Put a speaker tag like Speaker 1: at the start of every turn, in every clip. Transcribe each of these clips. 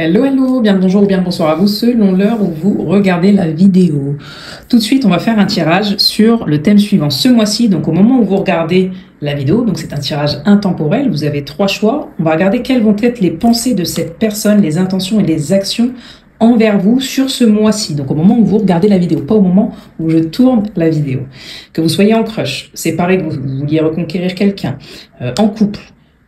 Speaker 1: Hello, hello, bien le bonjour ou bien le bonsoir à vous selon l'heure où vous regardez la vidéo. Tout de suite, on va faire un tirage sur le thème suivant. Ce mois-ci, donc au moment où vous regardez la vidéo, donc c'est un tirage intemporel, vous avez 3 choix. On va regarder quelles vont être les pensées de cette personne, les intentions et les actions envers vous sur ce mois-ci. Donc au moment où vous regardez la vidéo, pas au moment où je tourne la vidéo. Que vous soyez en crush, séparé, que vous vouliez reconquérir quelqu'un, en couple.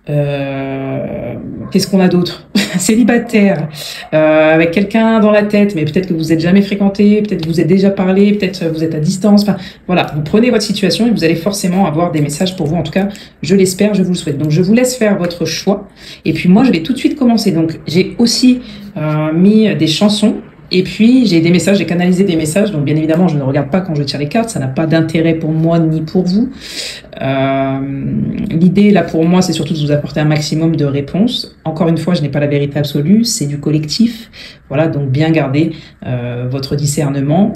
Speaker 1: Qu'est-ce qu'on a d'autre? Célibataire, avec quelqu'un dans la tête, mais peut-être que vous n'êtes jamais fréquenté, peut-être que vous êtes déjà parlé, peut-être vous êtes à distance. Enfin, voilà, vous prenez votre situation et vous allez forcément avoir des messages pour vous. En tout cas, je l'espère, je vous le souhaite. Donc, je vous laisse faire votre choix. Et puis, moi, je vais tout de suite commencer. Donc, j'ai aussi mis des chansons. Et puis, j'ai des messages, j'ai canalisé des messages. Donc, bien évidemment, je ne regarde pas quand je tire les cartes. Ça n'a pas d'intérêt pour moi ni pour vous. L'idée, là, pour moi, c'est surtout de vous apporter un maximum de réponses. Encore une fois, je n'ai pas la vérité absolue. C'est du collectif. Voilà, donc bien garder votre discernement.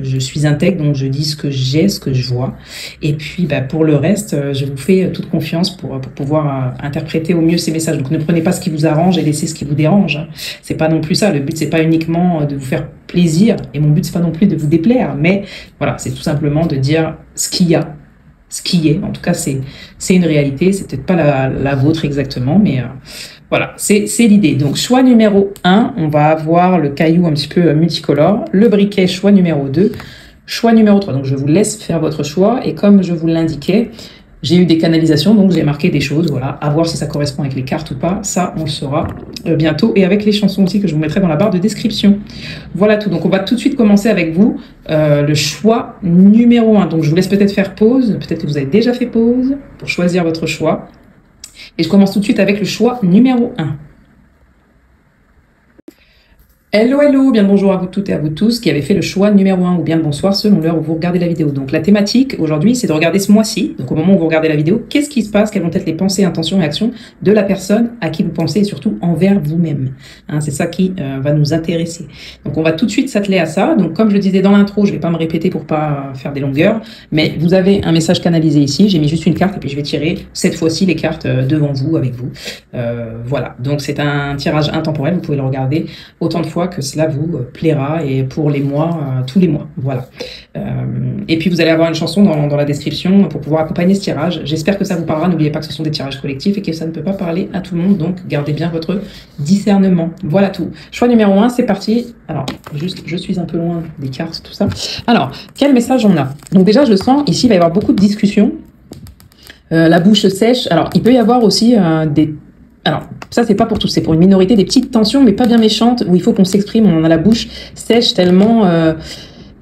Speaker 1: Je suis intègre, donc je dis ce que j'ai, ce que je vois. Et puis, pour le reste, je vous fais toute confiance pour pouvoir interpréter au mieux ces messages. Donc, ne prenez pas ce qui vous arrange et laissez ce qui vous dérange. Hein. C'est pas non plus ça. Le but, c'est pas uniquement de vous faire plaisir. Et mon but, c'est pas non plus de vous déplaire. Mais voilà, c'est tout simplement de dire ce qu'il y a. Ce qui est, en tout cas, c'est une réalité. C'est peut-être pas la vôtre exactement, mais voilà, c'est l'idée. Donc, choix numéro 1, on va avoir le caillou un petit peu multicolore. Le briquet, choix numéro 2. Choix numéro 3. Donc, je vous laisse faire votre choix. Et comme je vous l'indiquais, j'ai eu des canalisations, donc j'ai marqué des choses. Voilà, à voir si ça correspond avec les cartes ou pas. Ça, on le saura bientôt. Et avec les chansons aussi que je vous mettrai dans la barre de description. Voilà tout. Donc, on va tout de suite commencer avec vous. Le choix numéro 1. Donc, je vous laisse peut-être faire pause. Peut-être que vous avez déjà fait pause pour choisir votre choix. Et je commence tout de suite avec le choix numéro 1. Hello, hello, bien bonjour à vous toutes et à vous tous qui avez fait le choix numéro 1 ou bien le bonsoir selon l'heure où vous regardez la vidéo. Donc la thématique aujourd'hui, c'est de regarder ce mois-ci, donc au moment où vous regardez la vidéo, qu'est-ce qui se passe, quelles vont être les pensées, intentions et actions de la personne à qui vous pensez et surtout envers vous-même. Hein, c'est ça qui va nous intéresser. Donc on va tout de suite s'atteler à ça. Donc comme je le disais dans l'intro, je vais pas me répéter pour pas faire des longueurs, mais vous avez un message canalisé ici, j'ai mis juste une carte et puis je vais tirer cette fois-ci les cartes devant vous, avec vous. Voilà, donc c'est un tirage intemporel, vous pouvez le regarder autant de fois que cela vous plaira et pour les mois, tous les mois, voilà. Et puis vous allez avoir une chanson dans la description pour pouvoir accompagner ce tirage. J'espère que ça vous parlera. N'oubliez pas que ce sont des tirages collectifs et que ça ne peut pas parler à tout le monde, donc gardez bien votre discernement. Voilà tout. Choix numéro 1, c'est parti. Alors, juste, je suis un peu loin des cartes, tout ça. Alors, quel message on a? Donc déjà, je le sens, ici, il va y avoir beaucoup de discussions. La bouche sèche. Alors, il peut y avoir aussi des... Alors, ça, c'est pas pour tous, c'est pour une minorité, des petites tensions, mais pas bien méchantes, où il faut qu'on s'exprime, on en a la bouche sèche tellement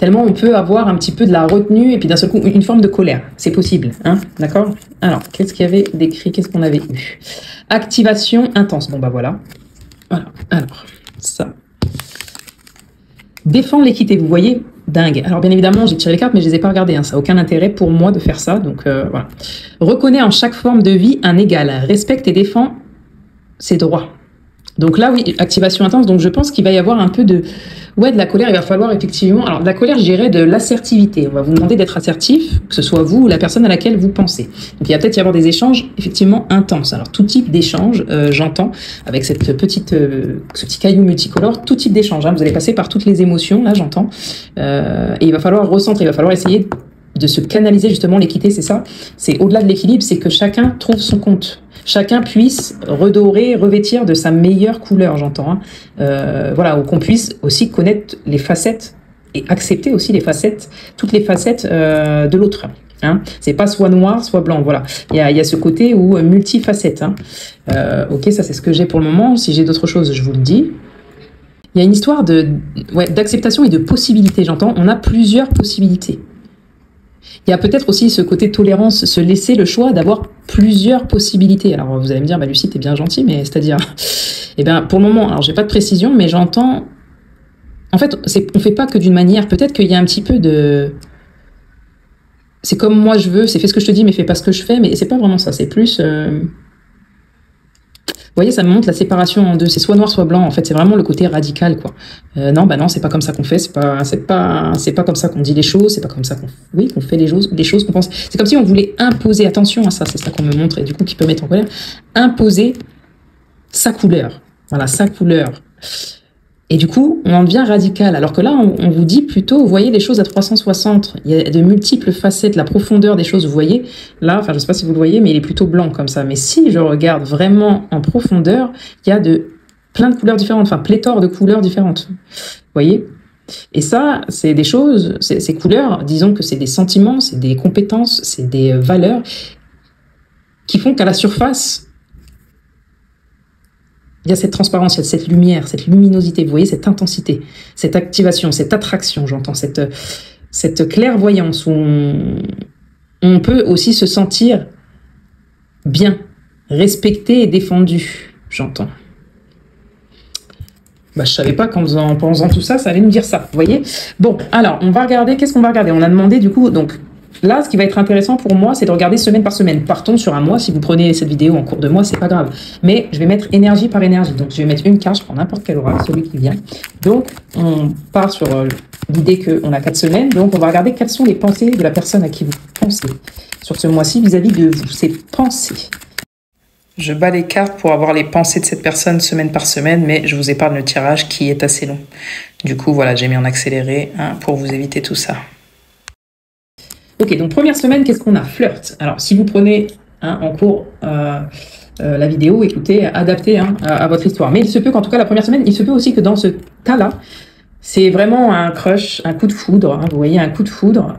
Speaker 1: on peut avoir un petit peu de la retenue, et puis d'un seul coup, une forme de colère. C'est possible, hein, d'accord? Alors, qu'est-ce qu'il y avait d'écrit? Qu'est-ce qu'on avait eu? Activation intense. Bon, voilà. Voilà, alors, ça. Défendre l'équité, vous voyez? Dingue. Alors, bien évidemment, j'ai tiré les cartes, mais je les ai pas regardées. Hein. Ça n'a aucun intérêt pour moi de faire ça, donc voilà. Reconnais en chaque forme de vie un égal. Respecte et défend ses droits. Donc là, oui, activation intense. Donc je pense qu'il va y avoir un peu de la colère. Il va falloir effectivement... Alors de la colère, je dirais de l'assertivité. On va vous demander d'être assertif, que ce soit vous ou la personne à laquelle vous pensez. Donc il va peut-être y avoir des échanges effectivement intenses. Alors tout type d'échange, j'entends, avec ce petit caillou multicolore, tout type d'échange. Hein. Vous allez passer par toutes les émotions, là j'entends. Et il va falloir recentrer, il va falloir essayer de se canaliser justement l'équité, c'est ça. C'est au-delà de l'équilibre, c'est que chacun trouve son compte. Chacun puisse redorer, revêtir de sa meilleure couleur, j'entends. Hein. Voilà, ou qu'on puisse aussi connaître les facettes et accepter aussi les facettes, toutes les facettes de l'autre. Hein. C'est pas soit noir, soit blanc. Voilà, il y a ce côté où multifacette. Hein. Ok, ça c'est ce que j'ai pour le moment. Si j'ai d'autres choses, je vous le dis. Il y a une histoire d'acceptation et de possibilités, j'entends. On a plusieurs possibilités. Il y a peut-être aussi ce côté tolérance, se laisser le choix d'avoir plusieurs possibilités. Alors vous allez me dire, Lucie, t'es bien gentille, mais c'est-à-dire, eh bien pour le moment, alors j'ai pas de précision, mais j'entends. En fait, on fait pas que d'une manière. Peut-être qu'il y a un petit peu de. C'est comme moi je veux, c'est fais ce que je te dis, mais fais pas ce que je fais, mais c'est pas vraiment ça. C'est plus. Vous voyez, ça me montre la séparation en deux. C'est soit noir, soit blanc. En fait, c'est vraiment le côté radical, quoi. Non, c'est pas comme ça qu'on fait. C'est pas comme ça qu'on dit les choses. C'est pas comme ça qu'on fait les choses qu'on pense. C'est comme si on voulait imposer. Attention à ça, c'est ça qu'on me montre et du coup qui peut mettre en colère. Imposer sa couleur. Voilà, sa couleur. Et du coup, on en devient radical. Alors que là, on vous dit plutôt, vous voyez les choses à 360. Il y a de multiples facettes, la profondeur des choses, vous voyez. Là, enfin, je ne sais pas si vous le voyez, mais il est plutôt blanc comme ça. Mais si je regarde vraiment en profondeur, il y a plein de couleurs différentes, enfin, pléthore de couleurs différentes. Vous voyez? Et ça, c'est des choses, ces couleurs, disons que c'est des sentiments, c'est des compétences, c'est des valeurs qui font qu'à la surface, il y a cette transparence, il y a cette lumière, cette luminosité, vous voyez, cette intensité, cette activation, cette attraction, j'entends, cette clairvoyance où on peut aussi se sentir bien, respecté et défendu, j'entends. Bah, je savais pas qu'en faisant tout ça, ça allait nous dire ça, vous voyez. Bon, alors, on va regarder, qu'est-ce qu'on va regarder? On a demandé, du coup, donc, là, ce qui va être intéressant pour moi, c'est de regarder semaine par semaine. Partons sur un mois. Si vous prenez cette vidéo en cours de mois, c'est pas grave. Mais je vais mettre énergie par énergie. Donc, je vais mettre une carte, je prends n'importe quel oracle, celui qui vient. Donc, on part sur l'idée qu'on a 4 semaines. Donc, on va regarder quelles sont les pensées de la personne à qui vous pensez sur ce mois-ci vis-à-vis de vous. Ces pensées. Je bats les cartes pour avoir les pensées de cette personne semaine par semaine, mais je vous épargne le tirage qui est assez long. Du coup, voilà, j'ai mis en accéléré pour vous éviter tout ça. Ok, donc première semaine, qu'est-ce qu'on a? Flirt. Alors, si vous prenez en cours la vidéo, écoutez, adaptez à votre histoire. Mais il se peut qu'en tout cas, la première semaine, il se peut aussi que dans ce cas-là, c'est vraiment un crush, un coup de foudre. Vous voyez, un coup de foudre.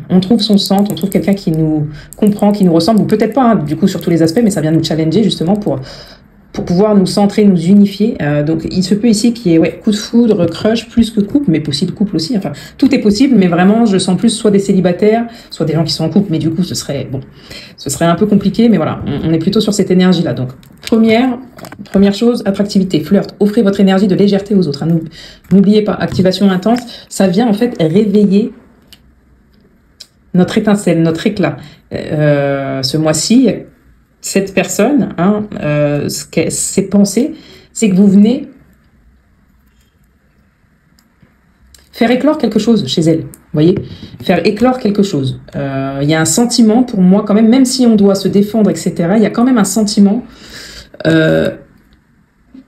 Speaker 1: On trouve son centre, on trouve quelqu'un qui nous comprend, qui nous ressemble, ou peut-être pas, du coup, sur tous les aspects, mais ça vient nous challenger justement pour pouvoir nous centrer, nous unifier. Donc, il se peut ici qu'il y ait coup de foudre, crush, plus que couple, mais possible couple aussi. Enfin, tout est possible, mais vraiment, je sens plus soit des célibataires, soit des gens qui sont en couple, mais du coup, ce serait un peu compliqué, mais voilà, on est plutôt sur cette énergie-là. Donc, première chose, attractivité, flirt, offrez votre énergie de légèreté aux autres. N'oubliez pas, activation intense, ça vient en fait réveiller notre étincelle, notre éclat. Ce mois-ci, cette personne, ses pensées, c'est que vous venez faire éclore quelque chose chez elle. Vous voyez, faire éclore quelque chose. Il y a un sentiment pour moi quand même si on doit se défendre, etc., il y a quand même un sentiment où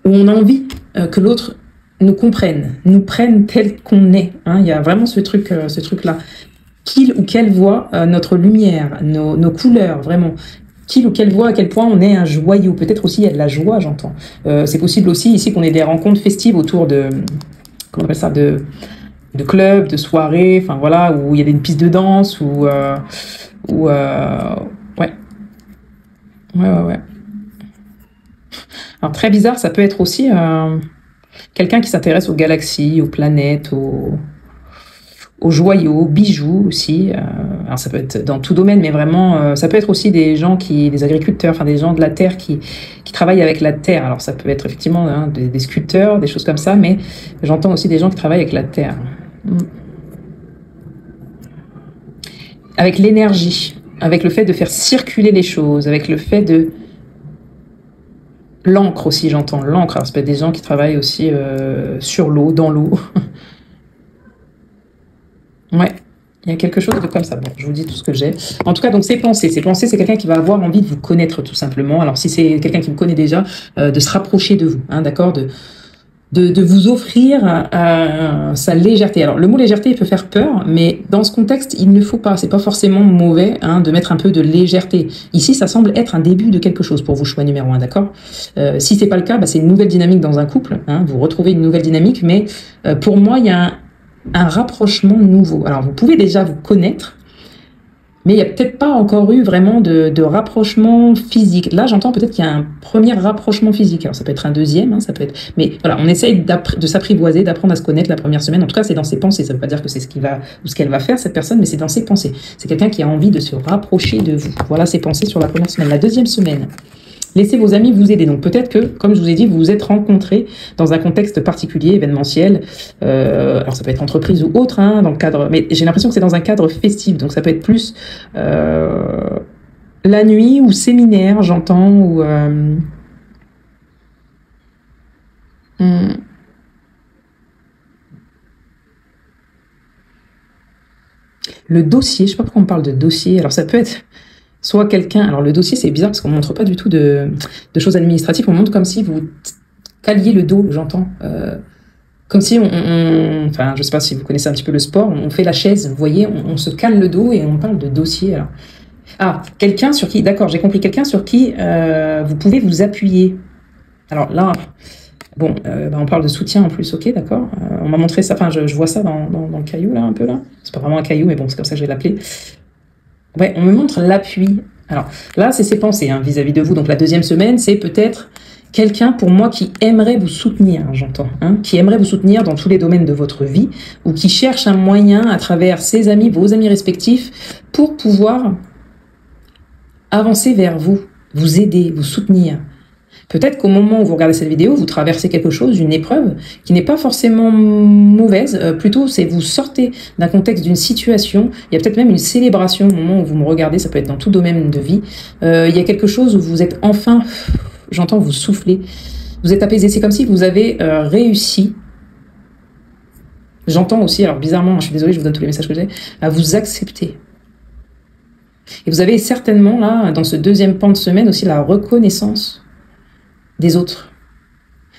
Speaker 1: on a envie que l'autre nous comprenne, nous prenne tel qu'on est. Il y a vraiment ce truc-là. Qu'il ou qu'elle voit notre lumière, nos couleurs, vraiment. Qu'il ou qu'elle voit à quel point on est un joyau. Peut-être aussi il y a de la joie, j'entends. C'est possible aussi ici qu'on ait des rencontres festives autour de, comment on appelle ça, de clubs, de soirées, enfin voilà, où il y a une piste de danse, ouais. Alors très bizarre, ça peut être aussi quelqu'un qui s'intéresse aux galaxies, aux planètes, aux joyaux, aux bijoux aussi. Alors ça peut être dans tout domaine, mais vraiment, ça peut être aussi des gens des agriculteurs, enfin des gens de la terre qui travaillent avec la terre. Alors ça peut être effectivement des sculpteurs, des choses comme ça, mais j'entends aussi des gens qui travaillent avec la terre. Avec l'énergie, avec le fait de faire circuler les choses, avec le fait de... L'encre aussi, j'entends, l'encre. Alors ça peut être des gens qui travaillent aussi sur l'eau, dans l'eau. Ouais, il y a quelque chose de comme ça. Bon, je vous dis tout ce que j'ai. En tout cas, donc ces pensées, c'est quelqu'un qui va avoir envie de vous connaître tout simplement. Alors si c'est quelqu'un qui vous connaît déjà, de se rapprocher de vous, d'accord, de vous offrir sa légèreté. Alors le mot légèreté, il peut faire peur, mais dans ce contexte, il ne faut pas. C'est pas forcément mauvais de mettre un peu de légèreté. Ici, ça semble être un début de quelque chose pour vous, choix numéro 1, d'accord. Si c'est pas le cas, c'est une nouvelle dynamique dans un couple. Vous retrouvez une nouvelle dynamique, mais pour moi, il y a un rapprochement nouveau. Alors, vous pouvez déjà vous connaître, mais il n'y a peut-être pas encore eu vraiment de rapprochement physique. Là, j'entends peut-être qu'il y a un premier rapprochement physique. Alors, ça peut être un deuxième, ça peut être... Mais voilà, on essaye de s'apprivoiser, d'apprendre à se connaître la première semaine. En tout cas, c'est dans ses pensées. Ça ne veut pas dire que c'est ce qu'il va ou ce qu'elle va faire, cette personne, mais c'est dans ses pensées. C'est quelqu'un qui a envie de se rapprocher de vous. Voilà ses pensées sur la première semaine. La deuxième semaine, laissez vos amis vous aider. Donc peut-être que, comme je vous ai dit, vous vous êtes rencontrés dans un contexte particulier, événementiel. Alors ça peut être entreprise ou autre, dans le cadre. Mais j'ai l'impression que c'est dans un cadre festif. Donc ça peut être plus la nuit ou séminaire, j'entends, ou le dossier. Je sais pas pourquoi on parle de dossier. Alors ça peut être soit quelqu'un... Alors le dossier, c'est bizarre parce qu'on montre pas du tout de choses administratives. On montre comme si vous caliez le dos, j'entends. Comme si enfin, je sais pas si vous connaissez un petit peu le sport, on fait la chaise, vous voyez, on se cale le dos et on parle de dossier. Alors. Ah, quelqu'un sur qui, d'accord, j'ai compris, quelqu'un sur qui vous pouvez vous appuyer. Alors là, bon, on parle de soutien en plus, ok, d'accord. On m'a montré ça, enfin, je vois ça dans le caillou, là, un peu, là. C'est pas vraiment un caillou, mais bon, c'est comme ça que je vais l'appeler. Ouais, on me montre l'appui. Alors là, c'est ses pensées vis-à-vis de vous. Donc la deuxième semaine, c'est peut-être quelqu'un pour moi qui aimerait vous soutenir, j'entends, qui aimerait vous soutenir dans tous les domaines de votre vie, ou qui cherche un moyen à travers ses amis, vos amis respectifs, pour pouvoir avancer vers vous, vous aider, vous soutenir. Peut-être qu'au moment où vous regardez cette vidéo, vous traversez quelque chose, une épreuve, qui n'est pas forcément mauvaise, plutôt c'est vous sortez d'un contexte, d'une situation, il y a peut-être même une célébration au moment où vous me regardez, ça peut être dans tout domaine de vie, il y a quelque chose où vous êtes enfin, j'entends vous souffler, vous êtes apaisé, c'est comme si vous avez réussi, j'entends aussi, alors bizarrement, je suis désolée, je vous donne tous les messages que j'ai, à vous accepter. Et vous avez certainement là, dans ce deuxième pan de semaine, aussi la reconnaissance des autres,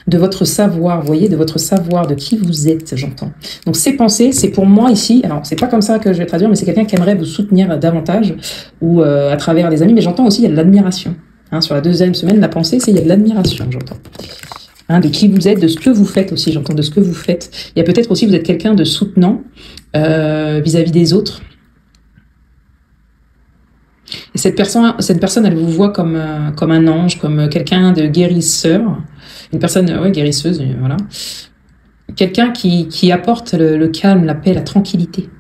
Speaker 1: de votre savoir, vous voyez, de votre savoir, de qui vous êtes, j'entends. Donc ces pensées, c'est pour moi ici, alors c'est pas comme ça que je vais traduire, mais c'est quelqu'un qui aimerait vous soutenir davantage, ou à travers des amis, mais j'entends aussi, il y a de l'admiration. Sur la deuxième semaine, la pensée, c'est il y a de l'admiration, j'entends. De qui vous êtes, de ce que vous faites aussi, j'entends, de ce que vous faites. Il y a peut-être aussi, vous êtes quelqu'un de soutenant vis-à-vis des autres. Et cette personne, elle vous voit comme un ange, comme quelqu'un de guérisseur, une personne guérisseuse, voilà. Quelqu'un qui apporte le calme, la paix, la tranquillité.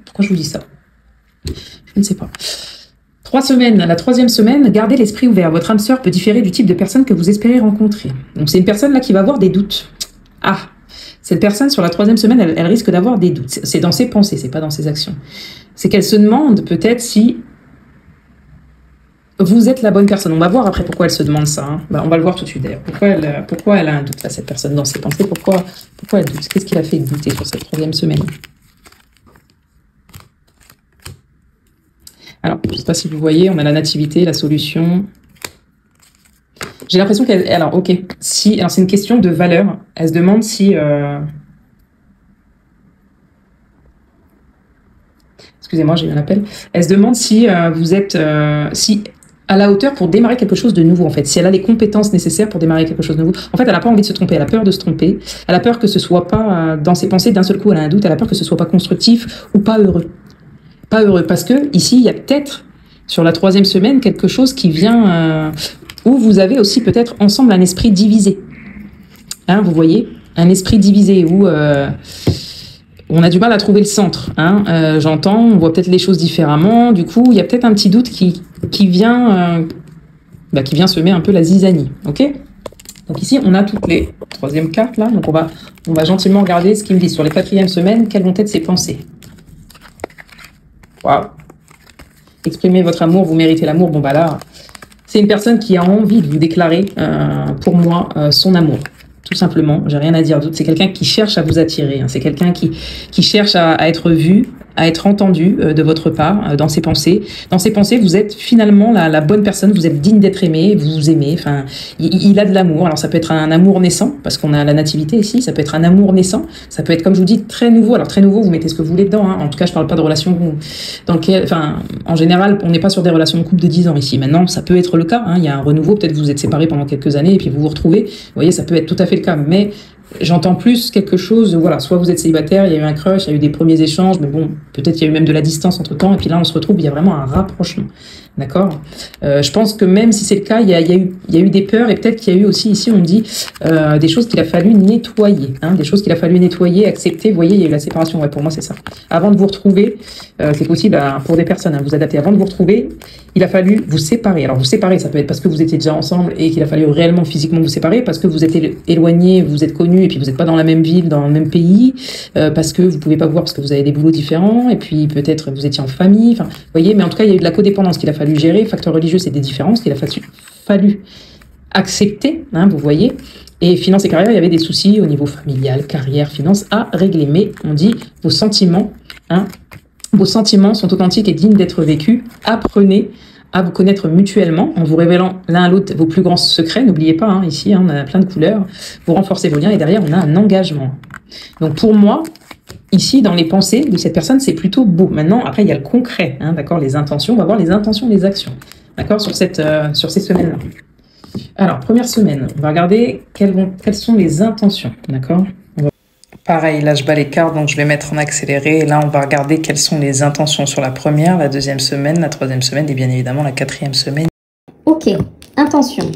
Speaker 1: Pourquoi je vous dis ça? Je ne sais pas. 3 semaines, la troisième semaine, gardez l'esprit ouvert. Votre âme sœur peut différer du type de personne que vous espérez rencontrer. Donc c'est une personne là qui va avoir des doutes. Ah, cette personne sur la troisième semaine, elle risque d'avoir des doutes. C'est dans ses pensées, c'est pas dans ses actions. C'est qu'elle se demande peut-être si vous êtes la bonne personne. On va voir après pourquoi elle se demande ça. On va le voir tout de suite d'ailleurs. Pourquoi elle a un doute là, cette personne, dans ses pensées? Pourquoi elle doute? Qu'est-ce qui l'a fait douter sur cette troisième semaine? Alors, je ne sais pas si vous voyez, on a la nativité, la solution. J'ai l'impression qu'elle... Alors, ok. Alors, c'est une question de valeur. Elle se demande si... Excusez-moi, j'ai eu un appel. Elle se demande si vous êtes... si à la hauteur pour démarrer quelque chose de nouveau, en fait. Si elle a les compétences nécessaires pour démarrer quelque chose de nouveau. En fait, elle n'a pas envie de se tromper. Elle a peur de se tromper. Elle a peur que ce soit pas... dans ses pensées, d'un seul coup, elle a un doute. Elle a peur que ce soit pas constructif ou pas heureux. Pas heureux, parce que ici, il y a peut-être, sur la troisième semaine, quelque chose qui vient... où vous avez aussi peut-être ensemble un esprit divisé. Vous voyez? Un esprit divisé où... on a du mal à trouver le centre. J'entends, on voit peut-être les choses différemment. Du coup, il y a peut-être un petit doute qui vient semer un peu la zizanie. Ok? Donc ici, on a toutes les troisième cartes là. Donc on va gentiment regarder ce qu'ils me disent sur les quatrièmes semaines. Quelles vont être ses pensées? Waouh! Exprimez votre amour, vous méritez l'amour. Bon bah là, c'est une personne qui a envie de vous déclarer, pour moi, son amour. Tout simplement, j'ai rien à dire d'autre. C'est quelqu'un qui cherche à vous attirer. C'est quelqu'un qui cherche à être vu, à être entendu de votre part, dans ses pensées. Dans ses pensées, vous êtes finalement la bonne personne, vous êtes digne d'être aimé, vous vous aimez. Enfin, il a de l'amour. Alors ça peut être un amour naissant, parce qu'on a la nativité ici, ça peut être un amour naissant, ça peut être, comme je vous dis, très nouveau. Alors très nouveau, vous mettez ce que vous voulez dedans. En tout cas, je parle pas de relations dans lesquelles, enfin, en général, on n'est pas sur des relations de couple de 10 ans ici. Maintenant, ça peut être le cas. Il y a un renouveau, peut-être vous êtes séparés pendant quelques années et puis vous vous retrouvez. Vous voyez, ça peut être tout à fait le cas, mais j'entends plus quelque chose, voilà, soit vous êtes célibataire, il y a eu un crush, il y a eu des premiers échanges, mais bon, peut-être il y a eu même de la distance entre temps, et puis là on se retrouve, il y a vraiment un rapprochement, d'accord? Je pense que même si c'est le cas, il y a eu des peurs, et peut-être qu'il y a eu aussi, ici on me dit, des choses qu'il a fallu nettoyer, des choses qu'il a fallu nettoyer, accepter, vous voyez, il y a eu la séparation, ouais, pour moi c'est ça. Avant de vous retrouver, c'est possible pour des personnes, vous adapter, avant de vous retrouver, il a fallu vous séparer. Alors vous séparer, ça peut être parce que vous étiez déjà ensemble et qu'il a fallu réellement physiquement vous séparer, parce que vous êtes éloignés, vous êtes connus et puis vous n'êtes pas dans la même ville, dans le même pays, parce que vous pouvez pas vous voir parce que vous avez des boulots différents, et puis peut-être vous étiez en famille, enfin, vous voyez, mais en tout cas il y a eu de la codépendance qu'il a fallu gérer, facteur religieux c'est des différences qu'il a fallu accepter, vous voyez, et finance et carrière, il y avait des soucis au niveau familial, carrière, finance à régler, mais on dit vos sentiments, vos sentiments sont authentiques et dignes d'être vécus. Apprenez à vous connaître mutuellement en vous révélant l'un à l'autre vos plus grands secrets. N'oubliez pas, hein, ici, hein, on a plein de couleurs. Vous renforcez vos liens et derrière, on a un engagement. Donc pour moi, ici, dans les pensées de cette personne, c'est plutôt beau. Maintenant, après, il y a le concret, hein, d'accord, les intentions. On va voir les intentions, les actions, d'accord, sur ces semaines-là. Alors, première semaine, on va regarder quelles sont les intentions, d'accord. Pareil, là, je bats les cartes, donc je vais mettre en accéléré. Et là, on va regarder quelles sont les intentions sur la première, la deuxième semaine, la troisième semaine et bien évidemment la quatrième semaine.
Speaker 2: Ok, intention.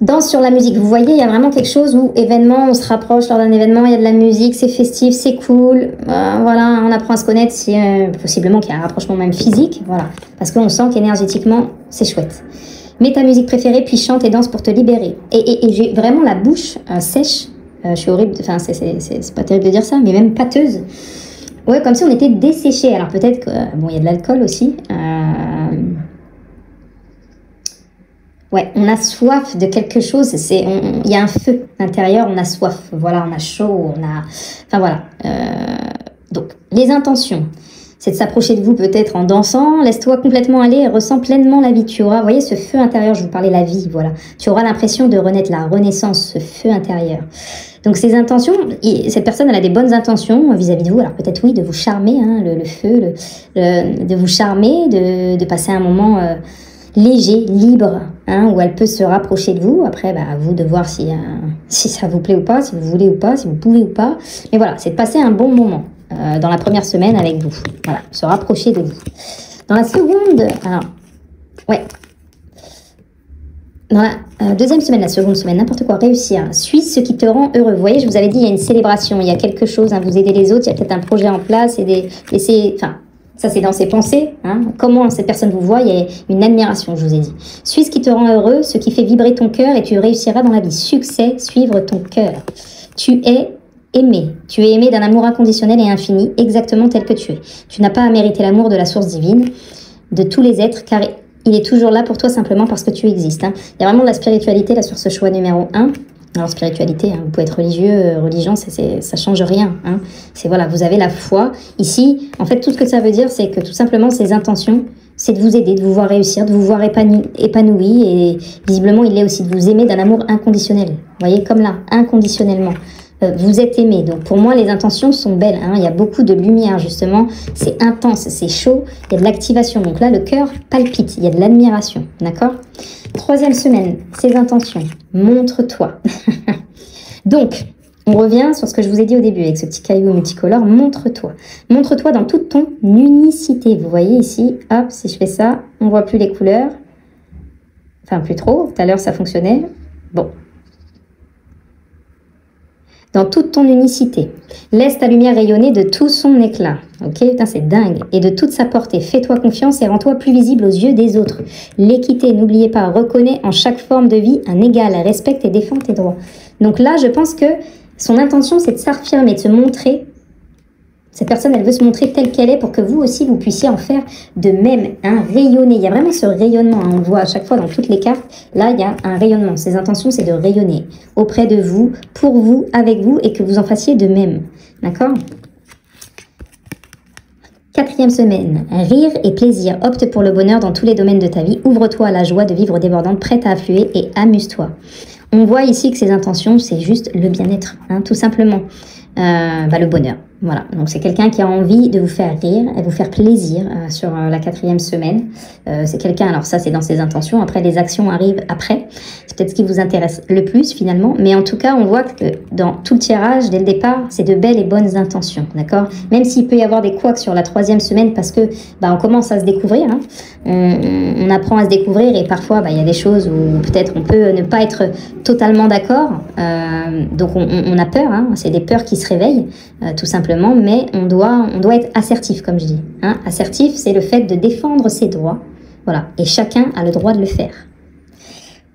Speaker 2: Danse sur la musique. Vous voyez, il y a vraiment quelque chose où événement, on se rapproche lors d'un événement, il y a de la musique, c'est festif, c'est cool. Voilà, on apprend à se connaître, possiblement qu'il y a un rapprochement même physique. Voilà, parce qu'on sent qu'énergétiquement, c'est chouette. Mets ta musique préférée, puis chante et danse pour te libérer. Et j'ai vraiment la bouche sèche. Je suis horrible, enfin c'est pas terrible de dire ça, mais même pâteuse. Ouais, comme si on était desséché. Alors peut-être que, bon, il y a de l'alcool aussi. Ouais, on a soif de quelque chose. Il y a un feu intérieur, on a soif. Voilà, on a chaud, enfin voilà. Donc, les intentions. C'est de s'approcher de vous peut-être en dansant, laisse-toi complètement aller et ressens pleinement la vie. Tu auras, vous voyez, ce feu intérieur, je vous parlais la vie, voilà. Tu auras l'impression de renaître, la renaissance, ce feu intérieur. Donc ces intentions, cette personne, elle a des bonnes intentions vis-à-vis de vous. Alors peut-être oui, de vous charmer, hein, le feu, de vous charmer, de passer un moment léger, libre, hein, où elle peut se rapprocher de vous. Après, bah, à vous de voir si ça vous plaît ou pas, si vous voulez ou pas, si vous pouvez ou pas. Mais voilà, c'est de passer un bon moment. Dans la première semaine avec vous. Voilà, se rapprocher de vous. Dans la seconde, alors, ouais. Dans la deuxième semaine, la seconde semaine, n'importe quoi, réussir. Suis ce qui te rend heureux. Vous voyez, je vous avais dit, il y a une célébration, il y a quelque chose, hein, vous aidez les autres, il y a peut-être un projet en place, enfin, ça c'est dans ses pensées, hein. Comment cette personne vous voit, il y a une admiration, je vous ai dit. Suis ce qui te rend heureux, ce qui fait vibrer ton cœur et tu réussiras dans la vie. Succès, suivre ton cœur. Tu es aimé. Tu es aimé d'un amour inconditionnel et infini, exactement tel que tu es. Tu n'as pas à mériter l'amour de la source divine, de tous les êtres, car il est toujours là pour toi simplement parce que tu existes. Hein. Il y a vraiment de la spiritualité là sur ce choix numéro 1. Alors spiritualité, hein, vous pouvez être religieux, religion, ça change rien. Hein. C'est voilà, vous avez la foi. Ici, en fait, tout ce que ça veut dire, c'est que tout simplement, ces intentions, c'est de vous aider, de vous voir réussir, de vous voir épanoui. Et visiblement, il est aussi de vous aimer d'un amour inconditionnel. Vous voyez, comme là, inconditionnellement. Vous êtes aimé. Donc pour moi, les intentions sont belles. Hein. Il y a beaucoup de lumière, justement. C'est intense, c'est chaud. Il y a de l'activation. Donc là, le cœur palpite. Il y a de l'admiration. D'accord? Troisième semaine, ces intentions. Montre-toi. Donc, on revient sur ce que je vous ai dit au début avec ce petit caillou multicolore. Montre-toi. Montre-toi dans toute ton unicité. Vous voyez ici, hop, si je fais ça, on voit plus les couleurs. Enfin, plus trop. Tout à l'heure, ça fonctionnait. Bon. Dans toute ton unicité. Laisse ta lumière rayonner de tout son éclat. Ok, putain, c'est dingue. Et de toute sa portée. Fais-toi confiance et rends-toi plus visible aux yeux des autres. L'équité, n'oubliez pas, reconnais en chaque forme de vie un égal. Respecte et défends tes droits. Donc là, je pense que son intention, c'est de s'affirmer, de se montrer. Cette personne, elle veut se montrer telle qu'elle est pour que vous aussi, vous puissiez en faire de même, un rayonner. Il y a vraiment ce rayonnement, hein. On le voit à chaque fois dans toutes les cartes. Là, il y a un rayonnement. Ses intentions, c'est de rayonner auprès de vous, pour vous, avec vous, et que vous en fassiez de même. D'accord? Quatrième semaine, rire et plaisir. Opte pour le bonheur dans tous les domaines de ta vie. Ouvre-toi à la joie de vivre débordante, prête à affluer et amuse-toi. On voit ici que ses intentions, c'est juste le bien-être, hein, tout simplement. Le bonheur. Voilà, donc c'est quelqu'un qui a envie de vous faire rire et vous faire plaisir sur la quatrième semaine. C'est quelqu'un, alors ça c'est dans ses intentions, après les actions arrivent après. C'est peut-être ce qui vous intéresse le plus finalement, mais en tout cas on voit que dans tout le tirage, dès le départ, c'est de belles et bonnes intentions, d'accord? Même s'il peut y avoir des couacs sur la troisième semaine parce que on commence à se découvrir, hein. On apprend à se découvrir et parfois il y a des choses où peut-être on peut ne pas être totalement d'accord, donc on a peur, hein. C'est des peurs qui se réveillent tout simplement, mais on doit être assertif comme je dis, hein. Assertif, c'est le fait de défendre ses droits, voilà, et chacun a le droit de le faire.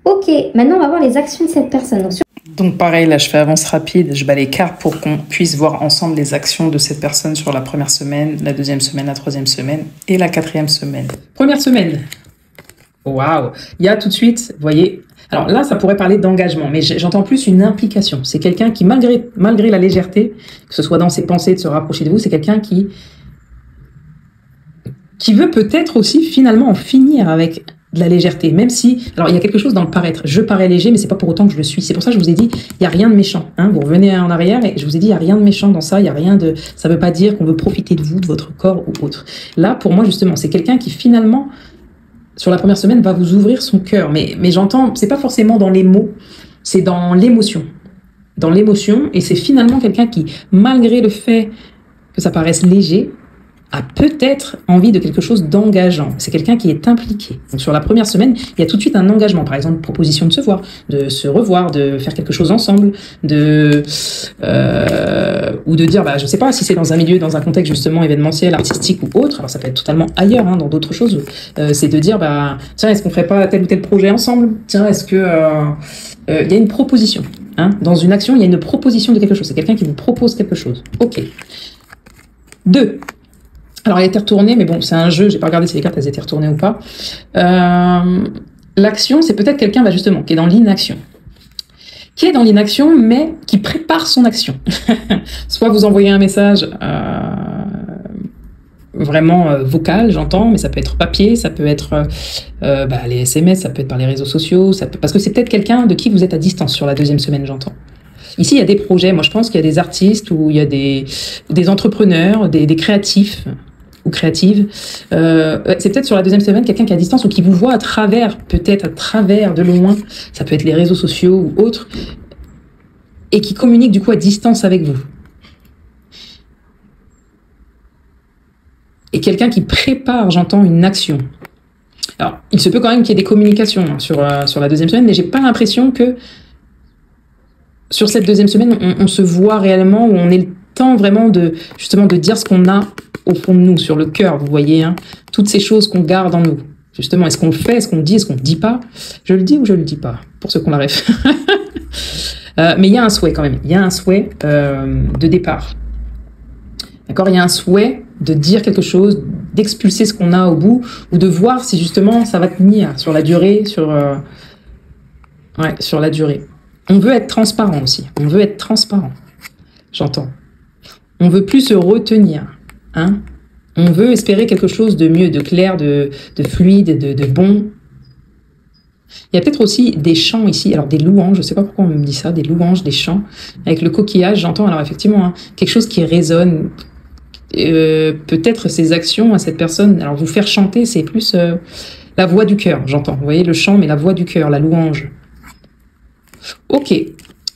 Speaker 2: Ok, maintenant on va voir les actions de cette personne.
Speaker 1: Donc pareil, là je fais avance rapide, je bats les cartes pour qu'on puisse voir ensemble les actions de cette personne sur la première semaine, la deuxième semaine, la troisième semaine et la quatrième semaine. Première semaine, waouh, il y a tout de suite, vous voyez, alors là ça pourrait parler d'engagement, mais j'entends plus une implication. C'est quelqu'un qui malgré la légèreté, que ce soit dans ses pensées de se rapprocher de vous, c'est quelqu'un qui qui veut peut-être aussi finalement en finir avec de la légèreté, même si, alors il y a quelque chose dans le paraître, je parais léger, mais c'est pas pour autant que je le suis. C'est pour ça que je vous ai dit, il y a rien de méchant. Hein. Vous revenez en arrière et je vous ai dit, il y a rien de méchant dans ça, il y a rien de, ça veut pas dire qu'on veut profiter de vous, de votre corps ou autre. Là, pour moi justement, c'est quelqu'un qui finalement, sur la première semaine, va vous ouvrir son cœur. Mais j'entends, c'est pas forcément dans les mots, c'est dans l'émotion. Dans l'émotion, et c'est finalement quelqu'un qui, malgré le fait que ça paraisse léger, a peut-être envie de quelque chose d'engageant. C'est quelqu'un qui est impliqué. Donc sur la première semaine, il y a tout de suite un engagement. Par exemple, proposition de se voir, de se revoir, de faire quelque chose ensemble, ou de dire, bah, je sais pas si c'est dans un milieu, dans un contexte justement événementiel, artistique ou autre. Alors ça peut être totalement ailleurs, hein, dans d'autres choses. C'est de dire, bah, tiens, est-ce qu'on ferait pas tel ou tel projet ensemble? Tiens, est-ce que il y a une proposition, hein, dans une action, il y a une proposition de quelque chose. C'est quelqu'un qui vous propose quelque chose. Ok. 2. Alors, elle a été retournée, mais bon, c'est un jeu, j'ai pas regardé si les cartes, elles étaient retournées ou pas. L'action, c'est peut-être quelqu'un, bah, justement, qui est dans l'inaction. Qui est dans l'inaction, mais qui prépare son action. Soit vous envoyez un message vraiment vocal, j'entends, mais ça peut être papier, ça peut être les SMS, ça peut être par les réseaux sociaux, parce que c'est peut-être quelqu'un de qui vous êtes à distance sur la deuxième semaine, j'entends. Ici, il y a des projets. Moi, je pense qu'il y a des artistes ou il y a des entrepreneurs, des créatifs ou créatives. C'est peut-être sur la deuxième semaine quelqu'un qui est à distance ou qui vous voit à travers, peut-être à travers, de loin. Ça peut être les réseaux sociaux ou autres. Et qui communique du coup à distance avec vous. Et quelqu'un qui prépare, j'entends, une action. Alors, il se peut quand même qu'il y ait des communications, hein, sur la deuxième semaine, mais j'ai pas l'impression que sur cette deuxième semaine, on se voit réellement, où on ait le temps vraiment de dire ce qu'on a au fond de nous, sur le cœur, vous voyez, hein, toutes ces choses qu'on garde en nous. Justement, est-ce qu'on le fait, est-ce qu'on le dit, est-ce qu'on le dit pas? Je le dis ou je le dis pas, pour ceux qu'on la rêve. Mais il y a un souhait quand même, il y a un souhait de départ. D'accord, il y a un souhait de dire quelque chose, d'expulser ce qu'on a au bout, ou de voir si justement ça va tenir sur la durée, sur la durée. On veut être transparent aussi. On veut être transparent. J'entends. On veut plus se retenir. Hein? On veut espérer quelque chose de mieux, de clair, de fluide, de bon. Il y a peut-être aussi des chants ici. Alors des louanges, je ne sais pas pourquoi on me dit ça, des louanges, des chants. Avec le coquillage, j'entends alors effectivement, hein, quelque chose qui résonne. Peut-être ces actions à cette personne. Alors vous faire chanter, c'est plus la voix du cœur, j'entends. Vous voyez, le chant, mais la voix du cœur, la louange. Ok,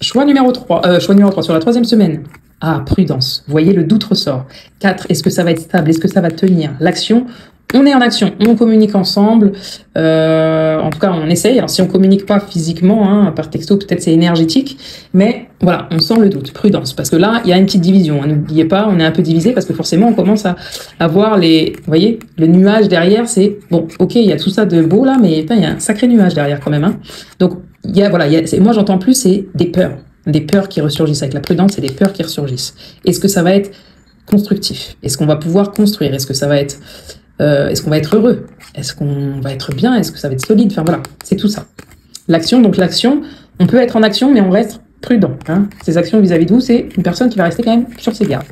Speaker 1: choix numéro 3 sur la troisième semaine. Ah, prudence. Vous voyez, le doute ressort. 4, est-ce que ça va être stable? Est-ce que ça va tenir? L'action, on est en action, on communique ensemble. En tout cas, on essaye. Alors, si on communique pas physiquement, hein, par texto, peut-être c'est énergétique. Mais voilà, on sent le doute. Prudence. Parce que là, il y a une petite division. Hein. N'oubliez pas, on est un peu divisé parce que forcément, on commence à voir les... Vous voyez, le nuage derrière, c'est... Bon, ok, il y a tout ça de beau là, mais il y a un sacré nuage derrière quand même. Hein. Donc, moi, j'entends plus, c'est des peurs qui ressurgissent. Avec la prudence, c'est des peurs qui ressurgissent. Est-ce que ça va être constructif? Est-ce qu'on va pouvoir construire? Est-ce que ça va être... est-ce qu'on va être heureux? Est-ce qu'on va être bien? Est-ce que ça va être solide? Enfin voilà, c'est tout ça. L'action, donc l'action, on peut être en action, mais on reste prudent. Hein. Ces actions vis-à-vis de vous, c'est une personne qui va rester quand même sur ses gardes.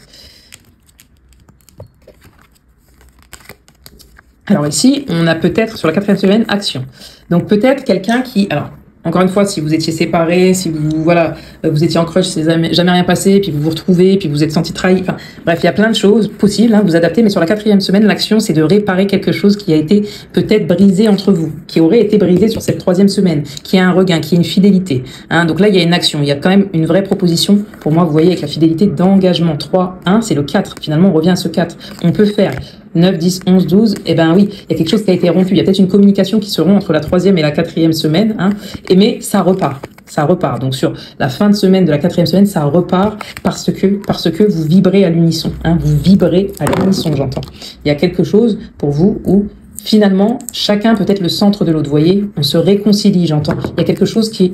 Speaker 1: Alors ici, on a peut-être sur la 4e semaine, action. Donc peut-être quelqu'un qui... Alors, encore une fois, si vous étiez séparés, si vous étiez en crush, c'est jamais rien passé, puis vous vous retrouvez, puis vous êtes senti trahi. Enfin, bref, il y a plein de choses possibles, hein, vous adaptez. Mais sur la 4e semaine, l'action, c'est de réparer quelque chose qui a été peut-être brisé entre vous, qui aurait été brisé sur cette 3e semaine, qui a un regain, qui a une fidélité. Hein. Donc là, il y a une action, il y a quand même une vraie proposition. Pour moi, vous voyez, avec la fidélité d'engagement. 3, 1, c'est le 4. Finalement, on revient à ce 4. On peut faire 9, 10, 11, 12, eh ben oui, il y a quelque chose qui a été rompu. Il y a peut-être une communication qui se rompt entre la 3e et la 4e semaine, hein, mais ça repart. Ça repart. Donc sur la fin de semaine de la 4e semaine, ça repart parce que vous vibrez à l'unisson. Hein, vous vibrez à l'unisson, j'entends. Il y a quelque chose pour vous où finalement chacun peut être le centre de l'autre. Vous voyez, on se réconcilie, j'entends. Il y a quelque chose qui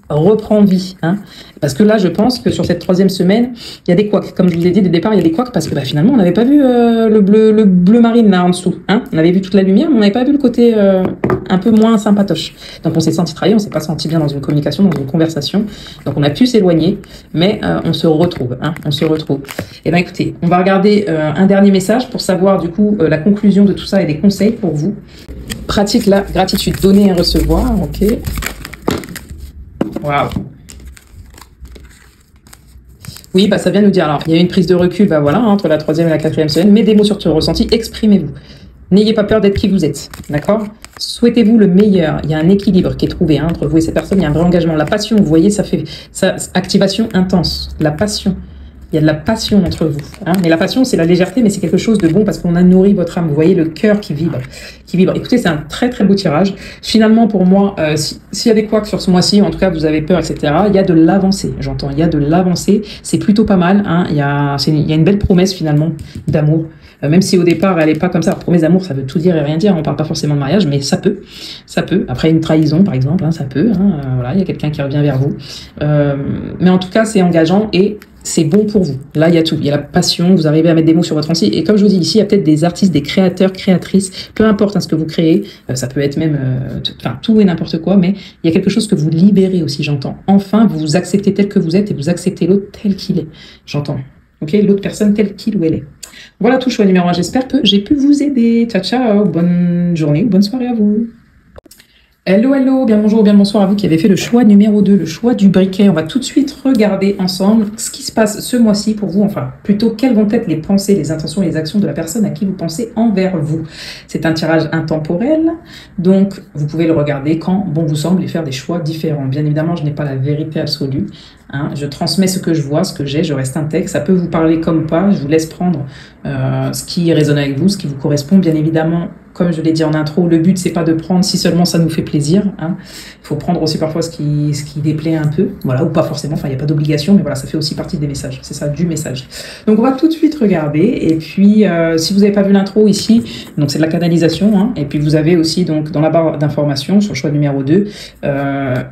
Speaker 1: reprend vie, hein. Parce que là, je pense que sur cette 3e semaine, il y a des couacs. Comme je vous l'ai dit dès le départ, il y a des couacs parce que bah, finalement, on n'avait pas vu le bleu marine là en dessous, hein. On avait vu toute la lumière, mais on n'avait pas vu le côté un peu moins sympatoche. Donc on s'est senti trahi, on s'est pas senti bien dans une communication, dans une conversation. Donc on a pu s'éloigner, mais on se retrouve, hein. On se retrouve. Et ben écoutez, on va regarder un dernier message pour savoir du coup la conclusion de tout ça et des conseils pour vous. Pratique la gratitude, donner et recevoir, ok. Waouh. Oui, bah ça vient nous dire, alors, il y a une prise de recul, bah voilà, hein, entre la 3e et la 4e semaine, mais des mots sur ce ressenti, exprimez-vous. N'ayez pas peur d'être qui vous êtes, d'accord? Souhaitez-vous le meilleur. Il y a un équilibre qui est trouvé hein, entre vous et cette personne, il y a un vrai engagement. La passion, vous voyez, ça fait activation intense, la passion. Il y a de la passion entre vous. Hein. Mais la passion, c'est la légèreté, mais c'est quelque chose de bon parce qu'on a nourri votre âme. Vous voyez le cœur qui vibre. Écoutez, c'est un très très beau tirage. Finalement, pour moi, s'il y a des couacs sur ce mois-ci, en tout cas, vous avez peur, etc., il y a de l'avancée. J'entends, il y a de l'avancée. C'est plutôt pas mal. Hein. Il y a une belle promesse finalement d'amour. Même si au départ, elle n'est pas comme ça. La promesse d'amour, ça veut tout dire et rien dire. On parle pas forcément de mariage, mais ça peut. Ça peut. Après une trahison, par exemple, hein, ça peut. Hein. Voilà, il y a quelqu'un qui revient vers vous. Mais en tout cas, c'est engageant et c'est bon pour vous. Là, il y a tout. Il y a la passion, vous arrivez à mettre des mots sur votre ressenti. Et comme je vous dis ici, il y a peut-être des artistes, des créateurs, créatrices, peu importe hein, ce que vous créez, ça peut être même tout et n'importe quoi, mais il y a quelque chose que vous libérez aussi, j'entends. Enfin, vous vous acceptez tel que vous êtes et vous acceptez l'autre tel qu'il est. J'entends. Ok, l'autre personne telle qu'il ou elle est. Voilà tout, choix numéro 1. J'espère que j'ai pu vous aider. Ciao, ciao. Bonne journée ou bonne soirée à vous. Hello, hello, bien bonjour, bien bonsoir à vous qui avez fait le choix numéro 2, le choix du briquet. On va tout de suite regarder ensemble ce qui se passe ce mois-ci pour vous, enfin plutôt quelles vont être les pensées, les intentions et les actions de la personne à qui vous pensez envers vous. C'est un tirage intemporel, donc vous pouvez le regarder quand bon vous semble et faire des choix différents. Bien évidemment, je n'ai pas la vérité absolue. Hein, je transmets ce que je vois, ce que j'ai, je reste intègre. Ça peut vous parler comme pas, je vous laisse prendre ce qui résonne avec vous, ce qui vous correspond. Bien évidemment, comme je l'ai dit en intro, le but c'est pas de prendre si seulement ça nous fait plaisir. Hein. Il faut prendre aussi parfois ce qui déplaît un peu, voilà, ou pas forcément, enfin il n'y a pas d'obligation, mais voilà, ça fait aussi partie des messages, c'est ça, du message. Donc on va tout de suite regarder, et puis si vous n'avez pas vu l'intro ici, donc c'est de la canalisation, hein, et puis vous avez aussi donc dans la barre d'informations, sur le choix numéro 2,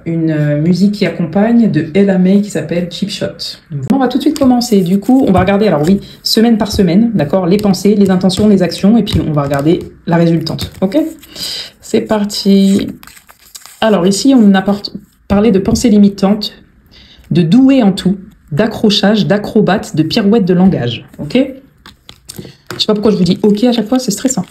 Speaker 1: une musique qui accompagne de Ella May qui s'appelle Cheap Shot. On va tout de suite commencer, du coup on va regarder, alors oui, semaine par semaine, d'accord, les pensées, les intentions, les actions, et puis on va regarder la résultante, ok? C'est parti. Alors ici, on a parlé de pensées limitantes, de doué en tout, d'accrochage, d'acrobate, de pirouette de langage, ok? Je sais pas pourquoi je vous dis ok à chaque fois, c'est stressant.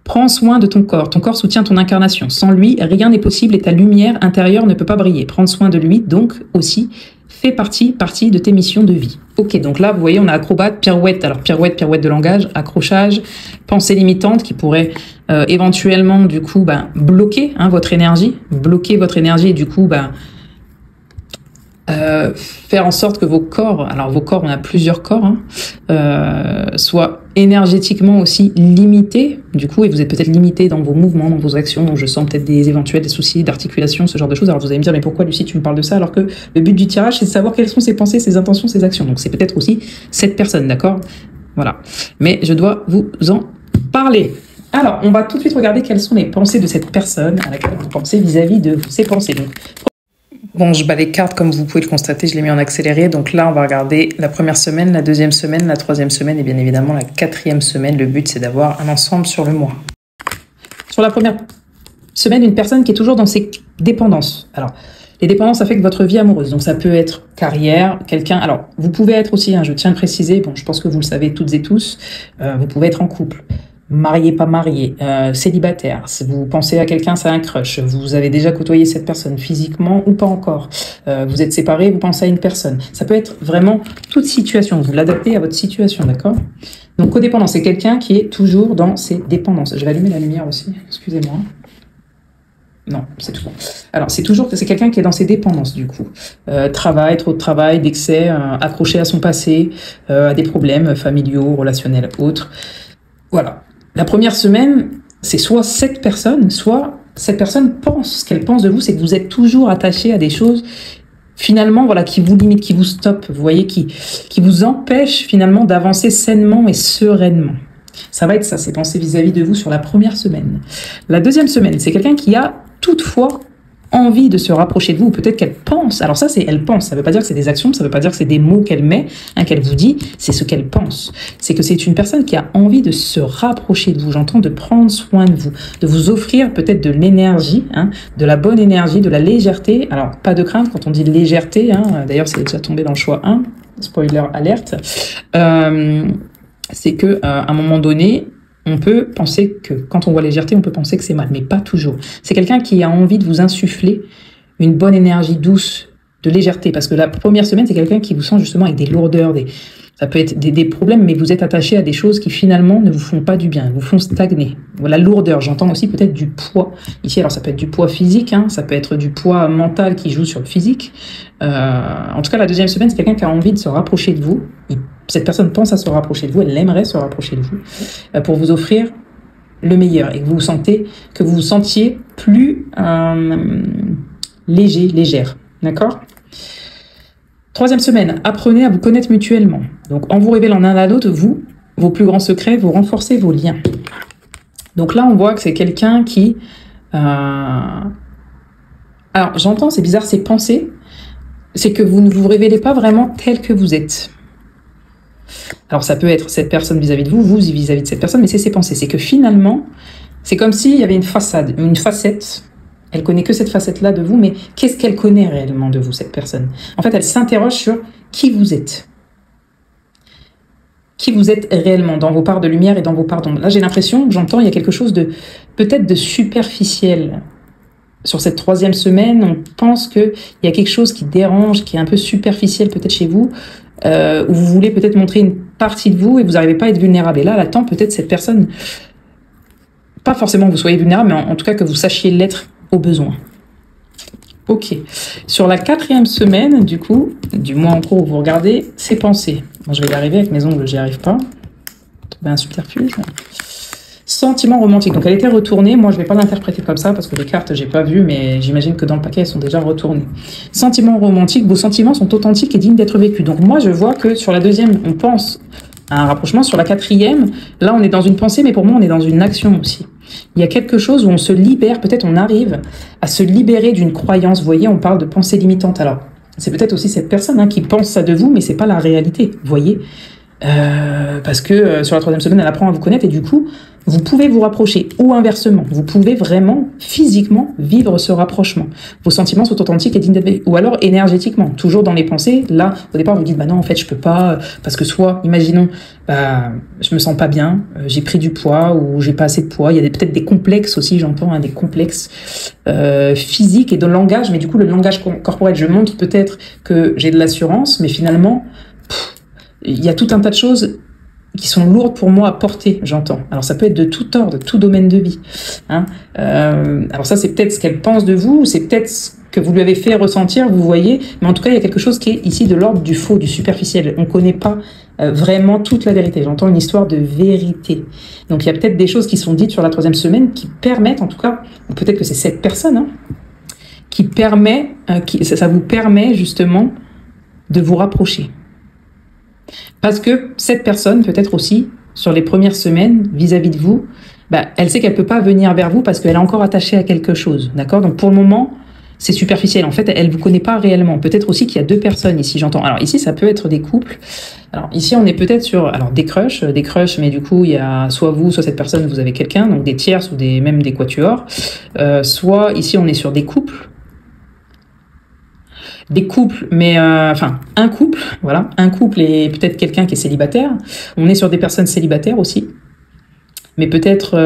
Speaker 1: Prends soin de ton corps soutient ton incarnation. Sans lui, rien n'est possible et ta lumière intérieure ne peut pas briller. Prendre soin de lui, donc, aussi, fait partie de tes missions de vie. Ok, donc là, vous voyez, on a acrobate, pirouette. Alors, pirouette de langage, accrochage, pensée limitante qui pourrait éventuellement, du coup, bloquer hein, votre énergie. Bloquer votre énergie et du coup, faire en sorte que vos corps, alors vos corps, on a plusieurs corps, hein, soient énergétiquement aussi limités, du coup, et vous êtes peut-être limité dans vos mouvements, dans vos actions, donc je sens peut-être des soucis d'articulation, ce genre de choses. Alors vous allez me dire, mais pourquoi Lucie, tu me parles de ça, alors que le but du tirage, c'est de savoir quelles sont ses pensées, ses intentions, ses actions. Donc c'est peut-être aussi cette personne, d'accord? Voilà. Mais je dois vous en parler. Alors, on va tout de suite regarder quelles sont les pensées de cette personne à laquelle vous pensez vis-à-vis de ses pensées. Donc, bon, je bats les cartes, comme vous pouvez le constater, je l'ai mis en accéléré. Donc là, on va regarder la première semaine, la deuxième semaine, la troisième semaine et bien évidemment la quatrième semaine. Le but, c'est d'avoir un ensemble sur le mois. Sur la première semaine, une personne qui est toujours dans ses dépendances. Alors, les dépendances affectent votre vie amoureuse. Donc ça peut être carrière, quelqu'un... Alors, vous pouvez être aussi, hein, je tiens à le préciser, bon, je pense que vous le savez toutes et tous, vous pouvez être en couple. Marié, pas marié, célibataire, si vous pensez à quelqu'un, c'est un crush, vous avez déjà côtoyé cette personne physiquement ou pas encore, vous êtes séparés, vous pensez à une personne. Ça peut être vraiment toute situation, vous l'adaptez à votre situation, d'accord? Donc codépendant, c'est quelqu'un qui est toujours dans ses dépendances. Je vais allumer la lumière aussi, excusez-moi. Non, c'est tout bon. Alors, c'est quelqu'un qui est dans ses dépendances, du coup. Travail, trop de travail, d'excès, accroché à son passé, à des problèmes familiaux, relationnels, autres. Voilà. La première semaine, c'est soit cette personne pense, ce qu'elle pense de vous, c'est que vous êtes toujours attaché à des choses, finalement, voilà, qui vous limitent, qui vous stoppent, vous voyez, qui vous empêchent finalement d'avancer sainement et sereinement. Ça va être ça, c'est penser vis-à-vis de vous sur la première semaine. La deuxième semaine, c'est quelqu'un qui a toutefois envie de se rapprocher de vous, peut-être qu'elle pense, alors ça c'est elle pense, ça veut pas dire que c'est des actions, ça veut pas dire que c'est des mots qu'elle met, hein, qu'elle vous dit, c'est ce qu'elle pense. C'est que c'est une personne qui a envie de se rapprocher de vous, j'entends, de prendre soin de vous offrir peut-être de l'énergie, hein, de la bonne énergie, de la légèreté. Alors pas de crainte quand on dit légèreté, hein, d'ailleurs c'est déjà tombé dans le choix 1, spoiler alerte, c'est que à un moment donné, on peut penser que, quand on voit légèreté, on peut penser que c'est mal, mais pas toujours. C'est quelqu'un qui a envie de vous insuffler une bonne énergie douce, de légèreté, parce que la première semaine, c'est quelqu'un qui vous sent justement avec des lourdeurs, ça peut être des problèmes, mais vous êtes attaché à des choses qui finalement ne vous font pas du bien, vous font stagner. Voilà, lourdeur, j'entends aussi peut-être du poids. Ici, alors ça peut être du poids physique, hein, ça peut être du poids mental qui joue sur le physique. En tout cas, la deuxième semaine, c'est quelqu'un qui a envie de se rapprocher de vous. Cette personne pense à se rapprocher de vous, elle aimerait se rapprocher de vous pour vous offrir le meilleur et que vous vous sentiez plus léger, légère. D'accord ? Troisième semaine, apprenez à vous connaître mutuellement. Donc, en vous révélant l'un à l'autre, vos plus grands secrets, vous renforcez vos liens. Donc là, on voit que c'est quelqu'un qui... Alors, j'entends, c'est bizarre, ces pensées, c'est que vous ne vous révélez pas vraiment tel que vous êtes. Alors, ça peut être cette personne vis-à-vis de vous, vous vis-à-vis de cette personne, mais c'est ses pensées. C'est que finalement, c'est comme s'il y avait une facette. Elle connaît que cette facette-là de vous, mais qu'est-ce qu'elle connaît réellement de vous, cette personne? En fait, elle s'interroge sur qui vous êtes. Qui vous êtes réellement, dans vos parts de lumière et dans vos parts d'ombre. Là, j'ai l'impression, j'entends, il y a quelque chose de peut-être de superficiel. Sur cette troisième semaine, on pense qu'il y a quelque chose qui dérange, qui est un peu superficiel peut-être chez vous, où vous voulez peut-être montrer une partie de vous et vous n'arrivez pas à être vulnérable. Et là, elle attend peut-être cette personne, pas forcément que vous soyez vulnérable, mais en tout cas que vous sachiez l'être au besoin. Ok. Sur la quatrième semaine, du coup, du mois en cours où vous regardez, c'est pensées. Bon, je vais y arriver avec mes ongles, j'y arrive pas. Trouver un subterfuge. Sentiment romantique. Donc elle était retournée. Moi, je vais pas l'interpréter comme ça parce que les cartes, j'ai pas vu, mais j'imagine que dans le paquet, elles sont déjà retournées. Sentiment romantique. Vos sentiments sont authentiques et dignes d'être vécus. Donc moi, je vois que sur la deuxième, on pense à un rapprochement. Sur la quatrième, là, on est dans une pensée, mais pour moi, on est dans une action aussi. Il y a quelque chose où on se libère, peut-être on arrive à se libérer d'une croyance. Vous voyez, on parle de pensée limitante. Alors, c'est peut-être aussi cette personne qui pense ça de vous, mais c'est pas la réalité, vous voyez. Parce que sur la troisième semaine, elle apprend à vous connaître et du coup, vous pouvez vous rapprocher ou inversement. Vous pouvez vraiment, physiquement, vivre ce rapprochement. Vos sentiments sont authentiques et dignes d'être vécus. Ou alors énergétiquement, toujours dans les pensées. Là, au départ, vous dites, bah non, en fait, je peux pas, parce que soit, imaginons, je me sens pas bien, j'ai pris du poids ou j'ai pas assez de poids. Il y a peut-être des complexes aussi, j'entends, des complexes physiques et de langage. Mais du coup, le langage corporel, je montre peut-être que j'ai de l'assurance, mais finalement, il y a tout un tas de choses qui sont lourdes pour moi à porter, j'entends. Alors ça peut être de tout ordre, de tout domaine de vie. Alors ça, c'est peut-être ce qu'elle pense de vous, ou c'est peut-être ce que vous lui avez fait ressentir, vous voyez. Mais en tout cas, il y a quelque chose qui est ici de l'ordre du faux, du superficiel. On ne connaît pas vraiment toute la vérité. J'entends une histoire de vérité. Donc il y a peut-être des choses qui sont dites sur la troisième semaine qui permettent, en tout cas, peut-être que c'est cette personne, qui permet, ça vous permet justement de vous rapprocher. Parce que cette personne, peut-être aussi, sur les premières semaines, vis-à-vis de vous, elle sait qu'elle ne peut pas venir vers vous parce qu'elle est encore attachée à quelque chose. D'accord ? Donc pour le moment, c'est superficiel. En fait, elle ne vous connaît pas réellement. Peut-être aussi qu'il y a deux personnes ici, j'entends. Alors ici, ça peut être des couples. Alors ici, on est peut-être sur des crushs, mais du coup, il y a soit vous, soit cette personne, vous avez quelqu'un, donc des tierces ou même des quatuors. Soit ici, on est sur des couples. Des couples, mais un couple, voilà, un couple et peut-être quelqu'un qui est célibataire. On est sur des personnes célibataires aussi, mais peut-être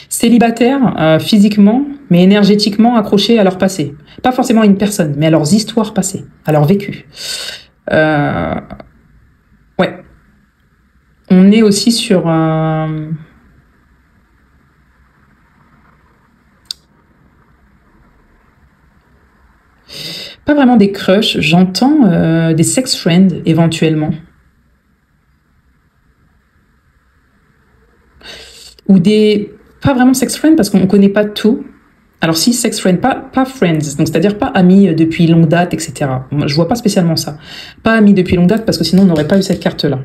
Speaker 1: célibataires physiquement, mais énergétiquement accrochés à leur passé. Pas forcément à une personne, mais à leurs histoires passées, à leur vécu. Ouais. On est aussi sur pas vraiment des crushs, j'entends des sex friends éventuellement. Ou pas vraiment sex friends parce qu'on ne connaît pas tout. Alors si, sex friends, pas friends, donc c'est-à-dire pas amis depuis longue date, etc. Moi, je vois pas spécialement ça. Pas amis depuis longue date parce que sinon on n'aurait pas eu cette carte-là.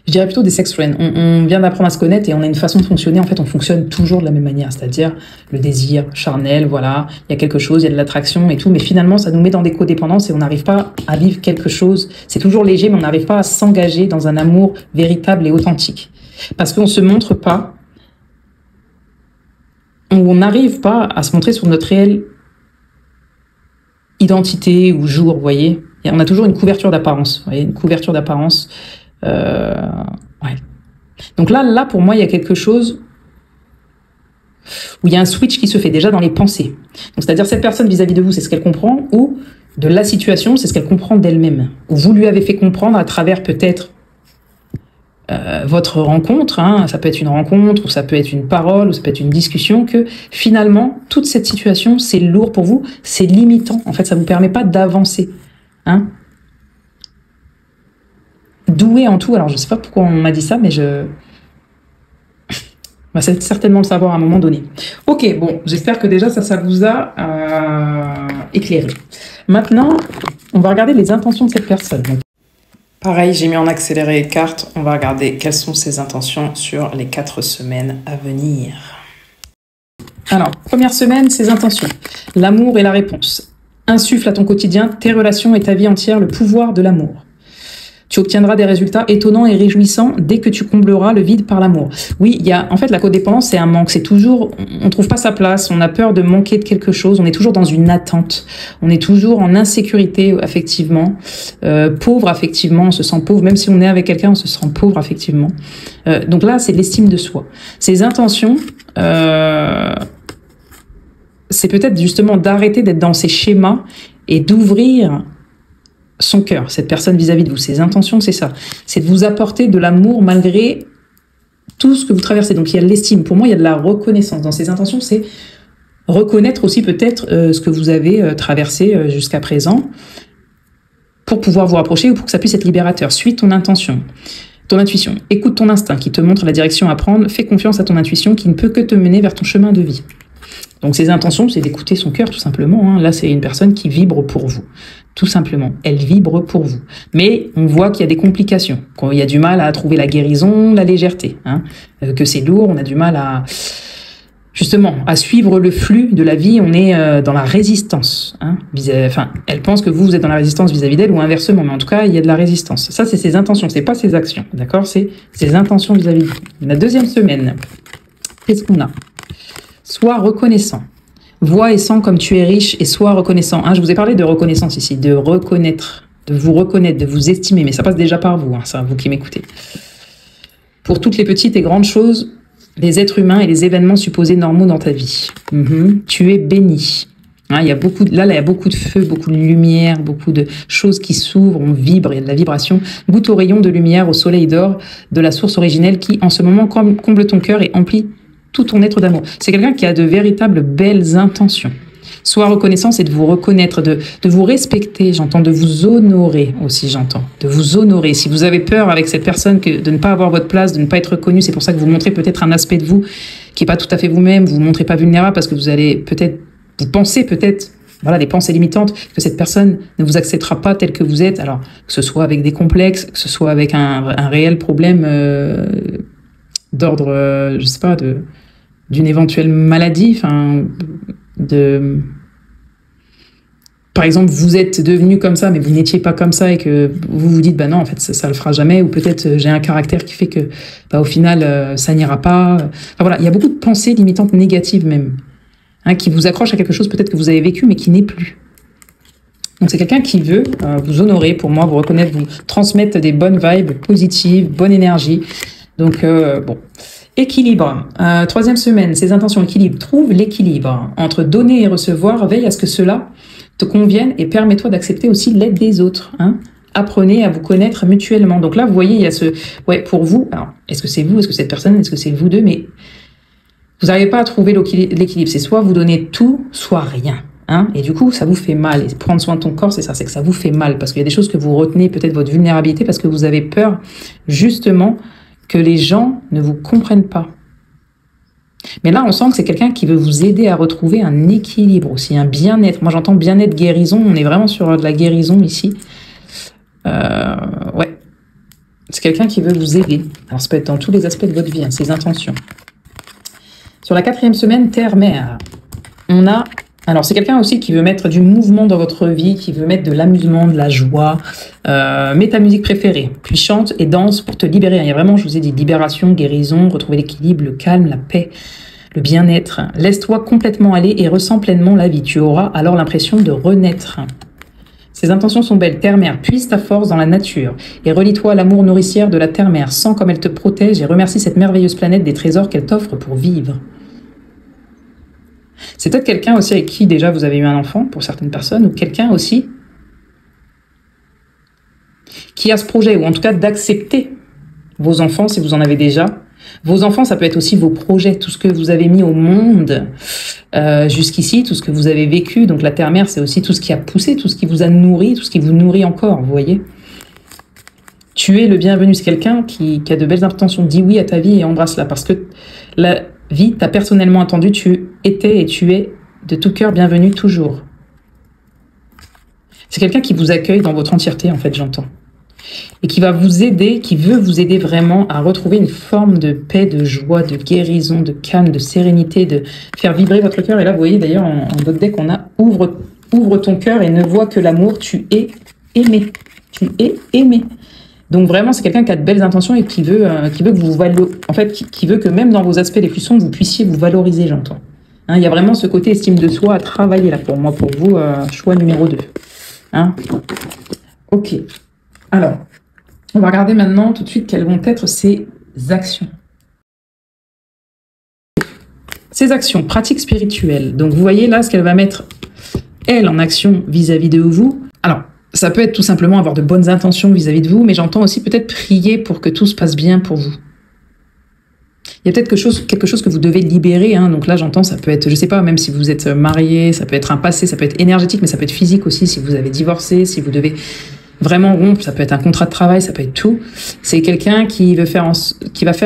Speaker 1: Je dirais plutôt des sex friends. On vient d'apprendre à se connaître et on a une façon de fonctionner. En fait, on fonctionne toujours de la même manière, c'est-à-dire le désir charnel, voilà, il y a quelque chose, il y a de l'attraction et tout, mais finalement, ça nous met dans des codépendances et on n'arrive pas à vivre quelque chose. C'est toujours léger, mais on n'arrive pas à s'engager dans un amour véritable et authentique. Parce qu'on se montre pas, on n'arrive pas à se montrer sur notre réelle identité ou jour, vous voyez. Et on a toujours une couverture d'apparence, vous voyez, une couverture d'apparence. Ouais. Donc là, pour moi, il y a quelque chose où il y a un switch qui se fait déjà dans les pensées. Donc, c'est-à-dire cette personne vis-à-vis de vous, c'est ce qu'elle comprend, ou de la situation, c'est ce qu'elle comprend d'elle-même. Ou vous lui avez fait comprendre à travers peut-être votre rencontre, hein, ça peut être une rencontre, ou ça peut être une parole, ou ça peut être une discussion, que finalement, toute cette situation, c'est lourd pour vous, c'est limitant. En fait, ça ne vous permet pas d'avancer. Hein. Doué en tout, alors je sais pas pourquoi on m'a dit ça, mais bah, c'est certainement le savoir à un moment donné. Ok, bon, j'espère que déjà ça vous a éclairé. Maintenant, on va regarder les intentions de cette personne. Donc, pareil, j'ai mis en accéléré les cartes. On va regarder quelles sont ses intentions sur les 4 semaines à venir. Alors, première semaine, ses intentions. L'amour et la réponse. Insuffle à ton quotidien, tes relations et ta vie entière le pouvoir de l'amour. Tu obtiendras des résultats étonnants et réjouissants dès que tu combleras le vide par l'amour. Oui, il y a, en fait, la codépendance, c'est un manque. C'est toujours, on trouve pas sa place, on a peur de manquer de quelque chose, on est toujours dans une attente. On est toujours en insécurité, affectivement. Pauvre, affectivement, on se sent pauvre. Même si on est avec quelqu'un, on se sent pauvre, affectivement. Donc là, c'est l'estime de soi. Ces intentions, c'est peut-être justement d'arrêter d'être dans ces schémas et d'ouvrir son cœur, cette personne vis-à-vis de vous. Ses intentions, c'est ça. C'est de vous apporter de l'amour malgré tout ce que vous traversez. Donc il y a de l'estime. Pour moi, il y a de la reconnaissance. Dans ces intentions, c'est reconnaître aussi peut-être ce que vous avez traversé jusqu'à présent pour pouvoir vous rapprocher ou pour que ça puisse être libérateur. Suis ton intention. Ton intuition. Écoute ton instinct qui te montre la direction à prendre. Fais confiance à ton intuition qui ne peut que te mener vers ton chemin de vie. Donc ses intentions, c'est d'écouter son cœur tout simplement. Hein. Là, c'est une personne qui vibre pour vous. Tout simplement. Elle vibre pour vous. Mais on voit qu'il y a des complications. Qu'il y a du mal à trouver la guérison, la légèreté. Hein. Que c'est lourd, on a du mal à... Justement, à suivre le flux de la vie, on est dans la résistance. Hein. Enfin, elle pense que vous êtes dans la résistance vis-à-vis d'elle ou inversement. Mais en tout cas, il y a de la résistance. Ça, c'est ses intentions. C'est pas ses actions. D'accord? C'est ses intentions vis-à-vis de vous. La deuxième semaine, qu'est-ce qu'on a? Sois reconnaissant. Vois et sens comme tu es riche et sois reconnaissant. Hein, je vous ai parlé de reconnaissance ici, de reconnaître, de vous estimer. Mais ça passe déjà par vous, hein, ça, vous qui m'écoutez. Pour toutes les petites et grandes choses, les êtres humains et les événements supposés normaux dans ta vie. Tu es béni. Hein, il y a beaucoup, là, il y a beaucoup de feu, beaucoup de lumière, beaucoup de choses qui s'ouvrent, on vibre, il y a de la vibration. Goûte au rayon de lumière, au soleil d'or, de la source originelle qui, en ce moment, comble ton cœur et emplit tout ton être d'amour. C'est quelqu'un qui a de véritables belles intentions. Sois reconnaissant, c'est de vous reconnaître, de vous respecter, j'entends, de vous honorer aussi, j'entends. De vous honorer. Si vous avez peur avec cette personne de ne pas avoir votre place, de ne pas être reconnu, c'est pour ça que vous montrez peut-être un aspect de vous qui n'est pas tout à fait vous-même, vous ne montrez pas vulnérable parce que vous allez peut-être, vous pensez peut-être, voilà, des pensées limitantes, que cette personne ne vous acceptera pas tel que vous êtes, alors que ce soit avec des complexes, que ce soit avec un réel problème d'ordre, je sais pas, d'une éventuelle maladie, enfin, par exemple, vous êtes devenu comme ça, mais vous n'étiez pas comme ça et que vous vous dites, bah non, en fait, ça le fera jamais, ou peut-être j'ai un caractère qui fait que, bah, au final, ça n'ira pas. Enfin, voilà, il y a beaucoup de pensées limitantes négatives même, hein, qui vous accrochent à quelque chose peut-être que vous avez vécu, mais qui n'est plus. Donc c'est quelqu'un qui veut vous honorer, pour moi, vous reconnaître, vous transmettre des bonnes vibes positives, bonne énergie. Donc, bon... Équilibre. Troisième semaine, ses intentions équilibre. Trouve l'équilibre entre donner et recevoir. Veille à ce que cela te convienne et permets-toi d'accepter aussi l'aide des autres. Hein. Apprenez à vous connaître mutuellement. Donc là, vous voyez, il y a ce... Ouais, pour vous, alors, est-ce que c'est vous, est-ce que cette personne, est-ce que c'est vous deux, mais vous n'arrivez pas à trouver l'équilibre. C'est soit vous donnez tout, soit rien. Hein. Et du coup, ça vous fait mal. Et prendre soin de ton corps, c'est ça, c'est que ça vous fait mal. Parce qu'il y a des choses que vous retenez, peut-être votre vulnérabilité, parce que vous avez peur, justement, que les gens ne vous comprennent pas. Mais là, on sent que c'est quelqu'un qui veut vous aider à retrouver un équilibre aussi, un bien-être. Moi, j'entends bien-être, guérison. On est vraiment sur de la guérison ici. Ouais. C'est quelqu'un qui veut vous aider. Alors, ça peut être dans tous les aspects de votre vie, hein, ses intentions. Sur la 4e semaine, Terre-Mère, on a... Alors, c'est quelqu'un aussi qui veut mettre du mouvement dans votre vie, qui veut mettre de l'amusement, de la joie. Mets ta musique préférée, puis chante et danse pour te libérer. Il y a vraiment, je vous ai dit, libération, guérison, retrouver l'équilibre, le calme, la paix, le bien-être. Laisse-toi complètement aller et ressens pleinement la vie. Tu auras alors l'impression de renaître. Ces intentions sont belles. Terre-Mère, puise ta force dans la nature et relie-toi à l'amour nourricière de la Terre-Mère. Sens comme elle te protège et remercie cette merveilleuse planète des trésors qu'elle t'offre pour vivre. C'est peut-être quelqu'un aussi avec qui déjà vous avez eu un enfant, pour certaines personnes, ou quelqu'un aussi qui a ce projet, ou en tout cas d'accepter vos enfants si vous en avez déjà. Vos enfants, ça peut être aussi vos projets, tout ce que vous avez mis au monde jusqu'ici, tout ce que vous avez vécu. Donc la Terre-Mère, c'est aussi tout ce qui a poussé, tout ce qui vous a nourri, tout ce qui vous nourrit encore, vous voyez. Tu es le bienvenu, c'est quelqu'un qui a de belles intentions. Dis oui à ta vie et embrasse-la, parce que la vie t'a personnellement attendu, tu étais et tu es de tout cœur bienvenu toujours. C'est quelqu'un qui vous accueille dans votre entièreté, en fait, j'entends. Et qui va vous aider, qui veut vous aider vraiment à retrouver une forme de paix, de joie, de guérison, de calme, de sérénité, de faire vibrer votre cœur. Et là, vous voyez d'ailleurs, en d'autres decks, on a ouvre ton cœur et ne vois que l'amour, tu es aimé. Tu es aimé. Donc vraiment, c'est quelqu'un qui a de belles intentions et qui veut que vous en fait, qui veut que même dans vos aspects les plus sombres, vous puissiez vous valoriser, j'entends. Hein, il y a vraiment ce côté estime de soi à travailler là pour moi, pour vous, choix numéro 2. Hein, ok. Alors, on va regarder maintenant tout de suite quelles vont être ces actions. Ces actions, pratiques spirituelles. Donc vous voyez là ce qu'elle va mettre, elle, en action vis-à-vis de vous. Alors, ça peut être tout simplement avoir de bonnes intentions vis-à-vis de vous, mais j'entends aussi peut-être prier pour que tout se passe bien pour vous. Il y a peut-être quelque chose que vous devez libérer. Hein. Donc là, j'entends, ça peut être, je sais pas, même si vous êtes marié, ça peut être un passé, ça peut être énergétique, mais ça peut être physique aussi, si vous avez divorcé, si vous devez vraiment rompre, ça peut être un contrat de travail, ça peut être tout. C'est quelqu'un qui va faire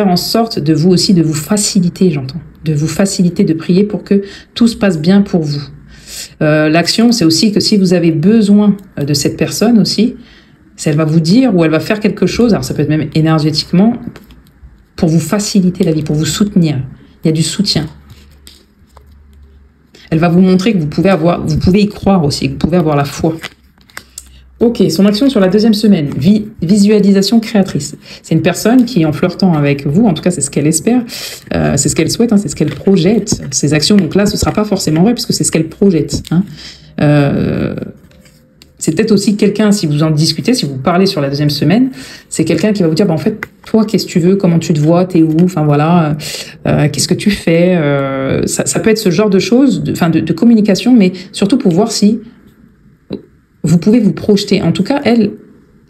Speaker 1: en sorte de vous aussi, de vous faciliter, j'entends. De vous faciliter, de prier pour que tout se passe bien pour vous. L'action, c'est aussi que si vous avez besoin de cette personne aussi, elle va vous dire ou elle va faire quelque chose, alors ça peut être même énergétiquement, pour vous faciliter la vie, pour vous soutenir. Il y a du soutien. Elle va vous montrer que vous pouvez y croire aussi, que vous pouvez avoir la foi. Ok, son action sur la 2e semaine, visualisation créatrice. C'est une personne qui, en flirtant avec vous, en tout cas c'est ce qu'elle espère, c'est ce qu'elle souhaite, hein, c'est ce qu'elle projette, ses actions. Donc là, ce ne sera pas forcément vrai, puisque c'est ce qu'elle projette. Hein. C'est peut-être aussi quelqu'un, si vous en discutez, si vous parlez sur la 2e semaine, c'est quelqu'un qui va vous dire, bah, en fait, toi, qu'est-ce que tu veux, comment tu te vois, t'es où, enfin voilà, qu'est-ce que tu fais. Ça peut être ce genre de choses, de communication, mais surtout pour voir si vous pouvez vous projeter. En tout cas, elle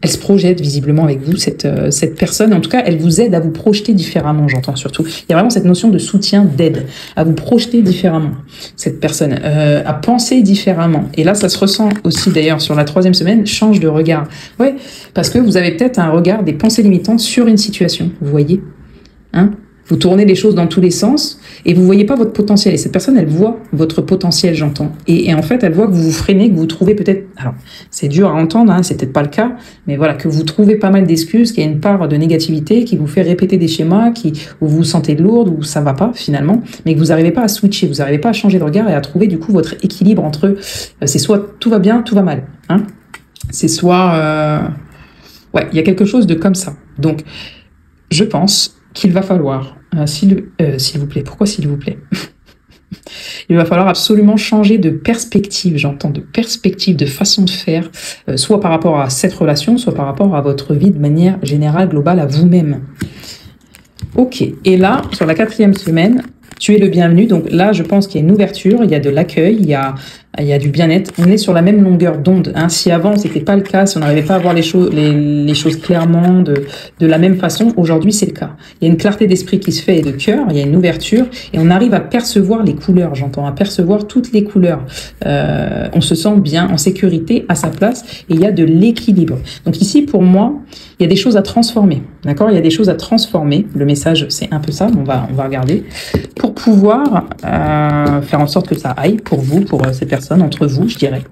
Speaker 1: se projette visiblement avec vous, cette personne. En tout cas, elle vous aide à vous projeter différemment, j'entends surtout. Il y a vraiment cette notion de soutien, d'aide, à vous projeter différemment, cette personne, à penser différemment. Et là, ça se ressent aussi d'ailleurs sur la 3e semaine, change de regard. Ouais, parce que vous avez peut-être un regard, des pensées limitantes sur une situation, vous voyez, hein? Vous tournez les choses dans tous les sens et vous voyez pas votre potentiel. Et cette personne, elle voit votre potentiel, j'entends. Et en fait, elle voit que vous vous freinez, que vous trouvez peut-être... Alors, c'est dur à entendre, hein, c'est peut-être pas le cas, mais voilà, que vous trouvez pas mal d'excuses, qu'il y a une part de négativité qui vous fait répéter des schémas, où vous vous sentez lourde, où ça va pas finalement, mais que vous n'arrivez pas à switcher, vous n'arrivez pas à changer de regard et à trouver du coup votre équilibre entre... c'est soit tout va bien, tout va mal. Hein, c'est soit... ouais, il y a quelque chose de comme ça. Donc, je pense qu'il va falloir... s'il vous plaît, pourquoi s'il vous plaît? Il va falloir absolument changer de perspective, j'entends, de perspective, de façon de faire, soit par rapport à cette relation, soit par rapport à votre vie de manière générale, globale, à vous-même. Ok, et là, sur la 4e semaine, tu es le bienvenu. Donc là, je pense qu'il y a une ouverture, il y a de l'accueil, il y a du bien-être. On est sur la même longueur d'onde. Hein. Si avant, c'était pas le cas, si on n'arrivait pas à voir les choses clairement, de la même façon, aujourd'hui, c'est le cas. Il y a une clarté d'esprit qui se fait et de cœur, il y a une ouverture, et on arrive à percevoir les couleurs, j'entends, à percevoir toutes les couleurs. On se sent bien, en sécurité, à sa place, et il y a de l'équilibre. Donc ici, pour moi, il y a des choses à transformer. D'accord? Il y a des choses à transformer. Le message, c'est un peu ça, on va regarder. Pour pouvoir faire en sorte que ça aille pour vous, pour ces personnes, entre vous, je dirais.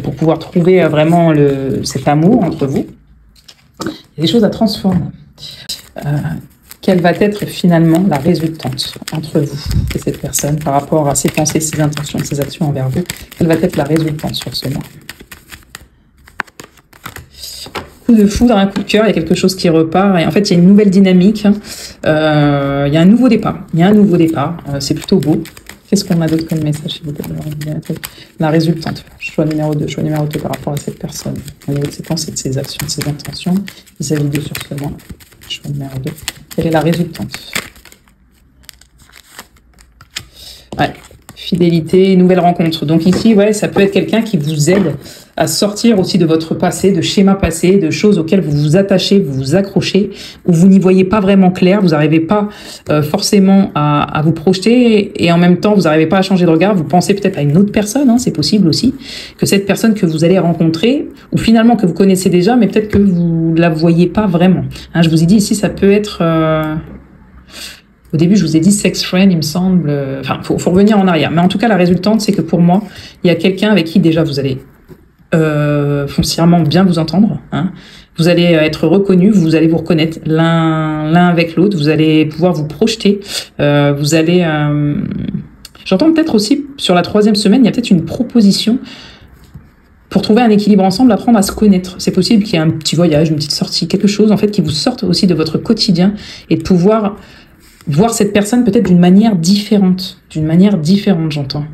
Speaker 1: Pour pouvoir trouver vraiment cet amour entre vous. Il y a des choses à transformer. Quelle va être finalement la résultante entre vous et cette personne par rapport à ses pensées, ses intentions, ses actions envers vous? Quelle va être la résultante sur ce mois? Coup de foudre, un coup de cœur, il y a quelque chose qui repart et en fait il y a une nouvelle dynamique, il y a un nouveau départ, c'est plutôt beau. Qu'est-ce qu'on a d'autre comme message s'il vous plaît? La résultante, choix numéro 2 par rapport à cette personne, au niveau de ses pensées, de ses actions, de ses intentions, vis-à-vis de sur ce mois. Choix numéro 2, quelle est la résultante? Ouais, fidélité, nouvelle rencontre. Donc ici, ouais, ça peut être quelqu'un qui vous aide à sortir aussi de votre passé, de schémas passés, de choses auxquelles vous vous attachez, vous vous accrochez, où vous n'y voyez pas vraiment clair, vous n'arrivez pas forcément à vous projeter, et en même temps, vous n'arrivez pas à changer de regard, vous pensez peut-être à une autre personne, hein, c'est possible aussi, que cette personne que vous allez rencontrer, ou finalement que vous connaissez déjà, mais peut-être que vous ne la voyez pas vraiment. Hein, je vous ai dit ici, ça peut être... Au début, je vous ai dit sex friend, il me semble... Enfin, faut revenir en arrière. Mais en tout cas, la résultante, c'est que pour moi, il y a quelqu'un avec qui déjà vous allez foncièrement bien vous entendre. Hein. Vous allez être reconnus, vous allez vous reconnaître l'un avec l'autre, vous allez pouvoir vous projeter. Vous allez... J'entends peut-être aussi, sur la 3e semaine, il y a peut-être une proposition pour trouver un équilibre ensemble, apprendre à se connaître. C'est possible qu'il y ait un petit voyage, une petite sortie, quelque chose en fait qui vous sorte aussi de votre quotidien et de pouvoir... voir cette personne peut-être d'une manière différente, j'entends.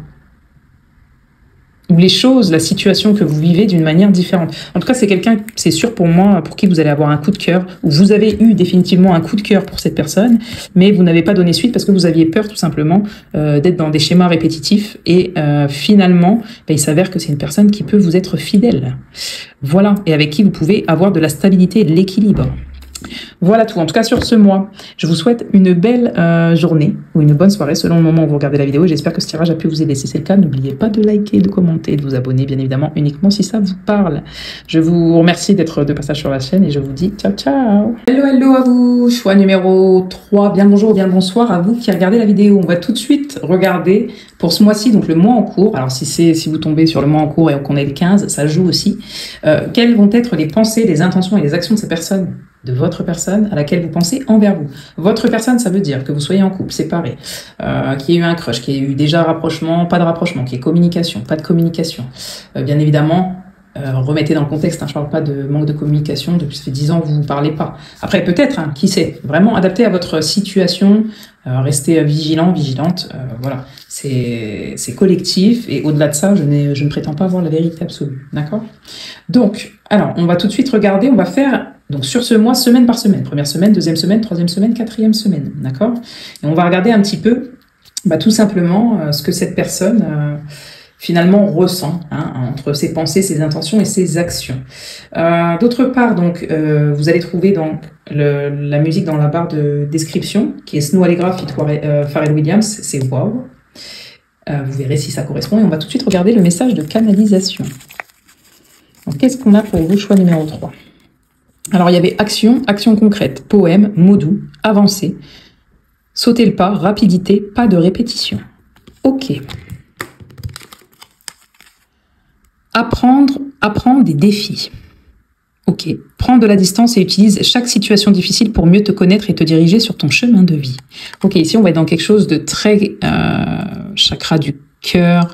Speaker 1: Ou les choses, la situation que vous vivez d'une manière différente. En tout cas, c'est quelqu'un, c'est sûr pour moi, pour qui vous allez avoir un coup de cœur, ou vous avez eu définitivement un coup de cœur pour cette personne, mais vous n'avez pas donné suite parce que vous aviez peur tout simplement d'être dans des schémas répétitifs, et finalement, il s'avère que c'est une personne qui peut vous être fidèle. Voilà, et avec qui vous pouvez avoir de la stabilité et de l'équilibre. Voilà tout, en tout cas sur ce mois. Je vous souhaite une belle journée ou une bonne soirée selon le moment où vous regardez la vidéo. J'espère que ce tirage a pu vous aider. Si c'est le cas, n'oubliez pas de liker, de commenter, de vous abonner, bien évidemment, uniquement si ça vous parle. Je vous remercie d'être de passage sur la chaîne et je vous dis ciao ciao. Hello à vous, choix numéro 3, bien le bonjour ou bien le bonsoir à vous qui regardez la vidéo. On va tout de suite regarder pour ce mois-ci, donc le mois en cours. Alors si vous tombez sur le mois en cours et qu'on est le 15, ça joue aussi. Quelles vont être les pensées, les intentions et les actions de ces personnes, de votre personne à laquelle vous pensez envers vous. Votre personne, ça veut dire que vous soyez en couple, séparé, qu'il y ait eu un crush, qu'il y ait eu déjà rapprochement, pas de rapprochement, qu'il y ait communication, pas de communication. Bien évidemment, remettez dans le contexte, hein, je parle pas de manque de communication, depuis ça fait 10 ans que vous ne parlez pas. Après, peut-être, hein, qui sait, vraiment adapté à votre situation, restez vigilant, vigilante, voilà. C'est collectif, et au-delà de ça, je ne prétends pas avoir la vérité absolue, d'accord? Donc, alors, on va tout de suite regarder, on va faire... Donc sur ce mois, semaine par semaine, première semaine, deuxième semaine, troisième semaine, quatrième semaine, d'accord? Et on va regarder un petit peu, tout simplement, ce que cette personne finalement ressent, hein, entre ses pensées, ses intentions et ses actions. D'autre part, donc, vous allez trouver donc la musique dans la barre de description, qui est Snow Allegra feat. Pharrell Williams, c'est wow. Vous verrez si ça correspond, et on va tout de suite regarder le message de canalisation. Donc qu'est-ce qu'on a pour vous, choix numéro 3? Alors, il y avait action concrète, poème, mots doux, avancée, sauter le pas, rapidité, pas de répétition. Ok. Apprendre des défis. Ok. Prends de la distance et utilise chaque situation difficile pour mieux te connaître et te diriger sur ton chemin de vie. Ok, ici, on va être dans quelque chose de très chakra du cœur,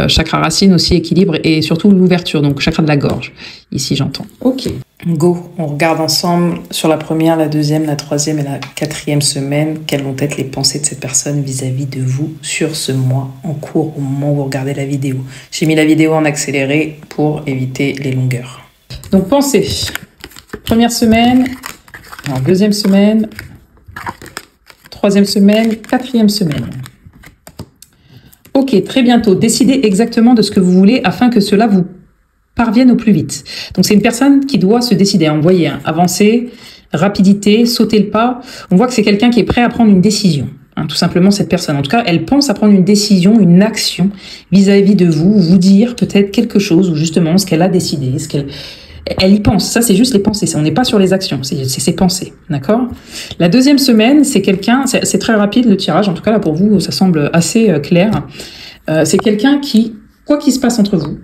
Speaker 1: chakra racine aussi, équilibre, et surtout l'ouverture, donc chakra de la gorge. Ici, j'entends. Ok. Go, on regarde ensemble sur la première, la deuxième, la troisième et la quatrième semaine, quelles vont être les pensées de cette personne vis-à-vis de vous sur ce mois en cours au moment où vous regardez la vidéo. J'ai mis la vidéo en accéléré pour éviter les longueurs. Donc pensez, première semaine, alors deuxième semaine, troisième semaine, quatrième semaine. Ok, très bientôt, décidez exactement de ce que vous voulez afin que cela vous parviennent au plus vite. Donc c'est une personne qui doit se décider. Vous voyez, hein, avancer, rapidité, sauter le pas. On voit que c'est quelqu'un qui est prêt à prendre une décision. Hein, tout simplement cette personne. En tout cas, elle pense à prendre une décision, une action vis-à-vis de vous dire peut-être quelque chose, ou justement ce qu'elle a décidé, elle y pense. Ça, c'est juste les pensées. On n'est pas sur les actions, c'est ses pensées. D'accord? La deuxième semaine, c'est quelqu'un, c'est très rapide le tirage, en tout cas là pour vous, ça semble assez clair. C'est quelqu'un qui, quoi qu'il se passe entre vous,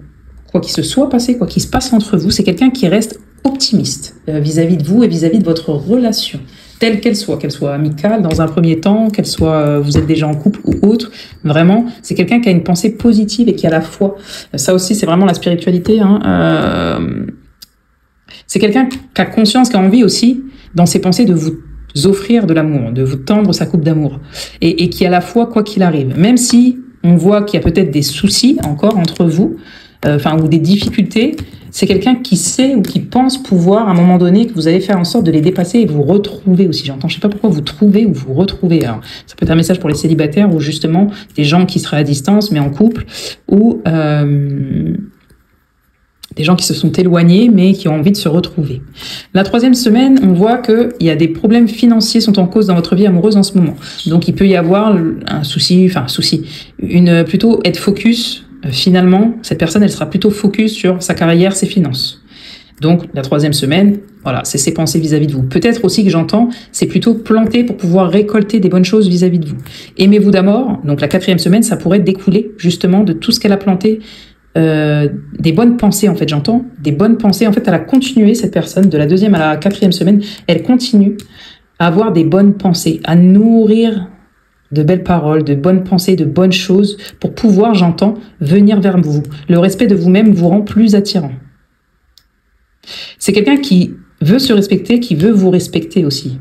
Speaker 1: quoi qu'il se soit passé, quoi qu'il se passe entre vous, c'est quelqu'un qui reste optimiste vis-à-vis de vous et vis-à-vis de votre relation, telle qu'elle soit amicale dans un premier temps, qu'elle soit, vous êtes déjà en couple ou autre. Vraiment, c'est quelqu'un qui a une pensée positive et qui a la foi. Ça aussi, c'est vraiment la spiritualité. C'est quelqu'un qui a conscience, qui a envie aussi, dans ses pensées, de vous offrir de l'amour, de vous tendre sa coupe d'amour, et qui a la foi quoi qu'il arrive. Même si on voit qu'il y a peut-être des soucis encore entre vous, ou des difficultés, c'est quelqu'un qui sait ou qui pense pouvoir, à un moment donné, que vous allez faire en sorte de les dépasser et vous retrouver aussi. J'entends, je sais pas pourquoi vous trouvez ou vous retrouvez. Alors, ça peut être un message pour les célibataires ou justement des gens qui seraient à distance mais en couple, ou des gens qui se sont éloignés mais qui ont envie de se retrouver. La troisième semaine, on voit qu'il y a des problèmes financiers sont en cause dans votre vie amoureuse en ce moment. Donc il peut y avoir plutôt être focus. Finalement, cette personne, elle sera plutôt focus sur sa carrière, ses finances. Donc la troisième semaine, voilà, c'est ses pensées vis-à-vis de vous. Peut-être aussi que j'entends, c'est plutôt planter pour pouvoir récolter des bonnes choses vis-à-vis de vous. Aimez-vous d'abord. Donc la quatrième semaine, ça pourrait découler justement de tout ce qu'elle a planté. Des bonnes pensées, en fait, j'entends des bonnes pensées. En fait, elle a continué, cette personne, de la deuxième à la quatrième semaine, elle continue à avoir des bonnes pensées, à nourrir de belles paroles, de bonnes pensées, de bonnes choses, pour pouvoir, j'entends, venir vers vous. Le respect de vous-même vous rend plus attirant. C'est quelqu'un qui veut se respecter, qui veut vous respecter aussi,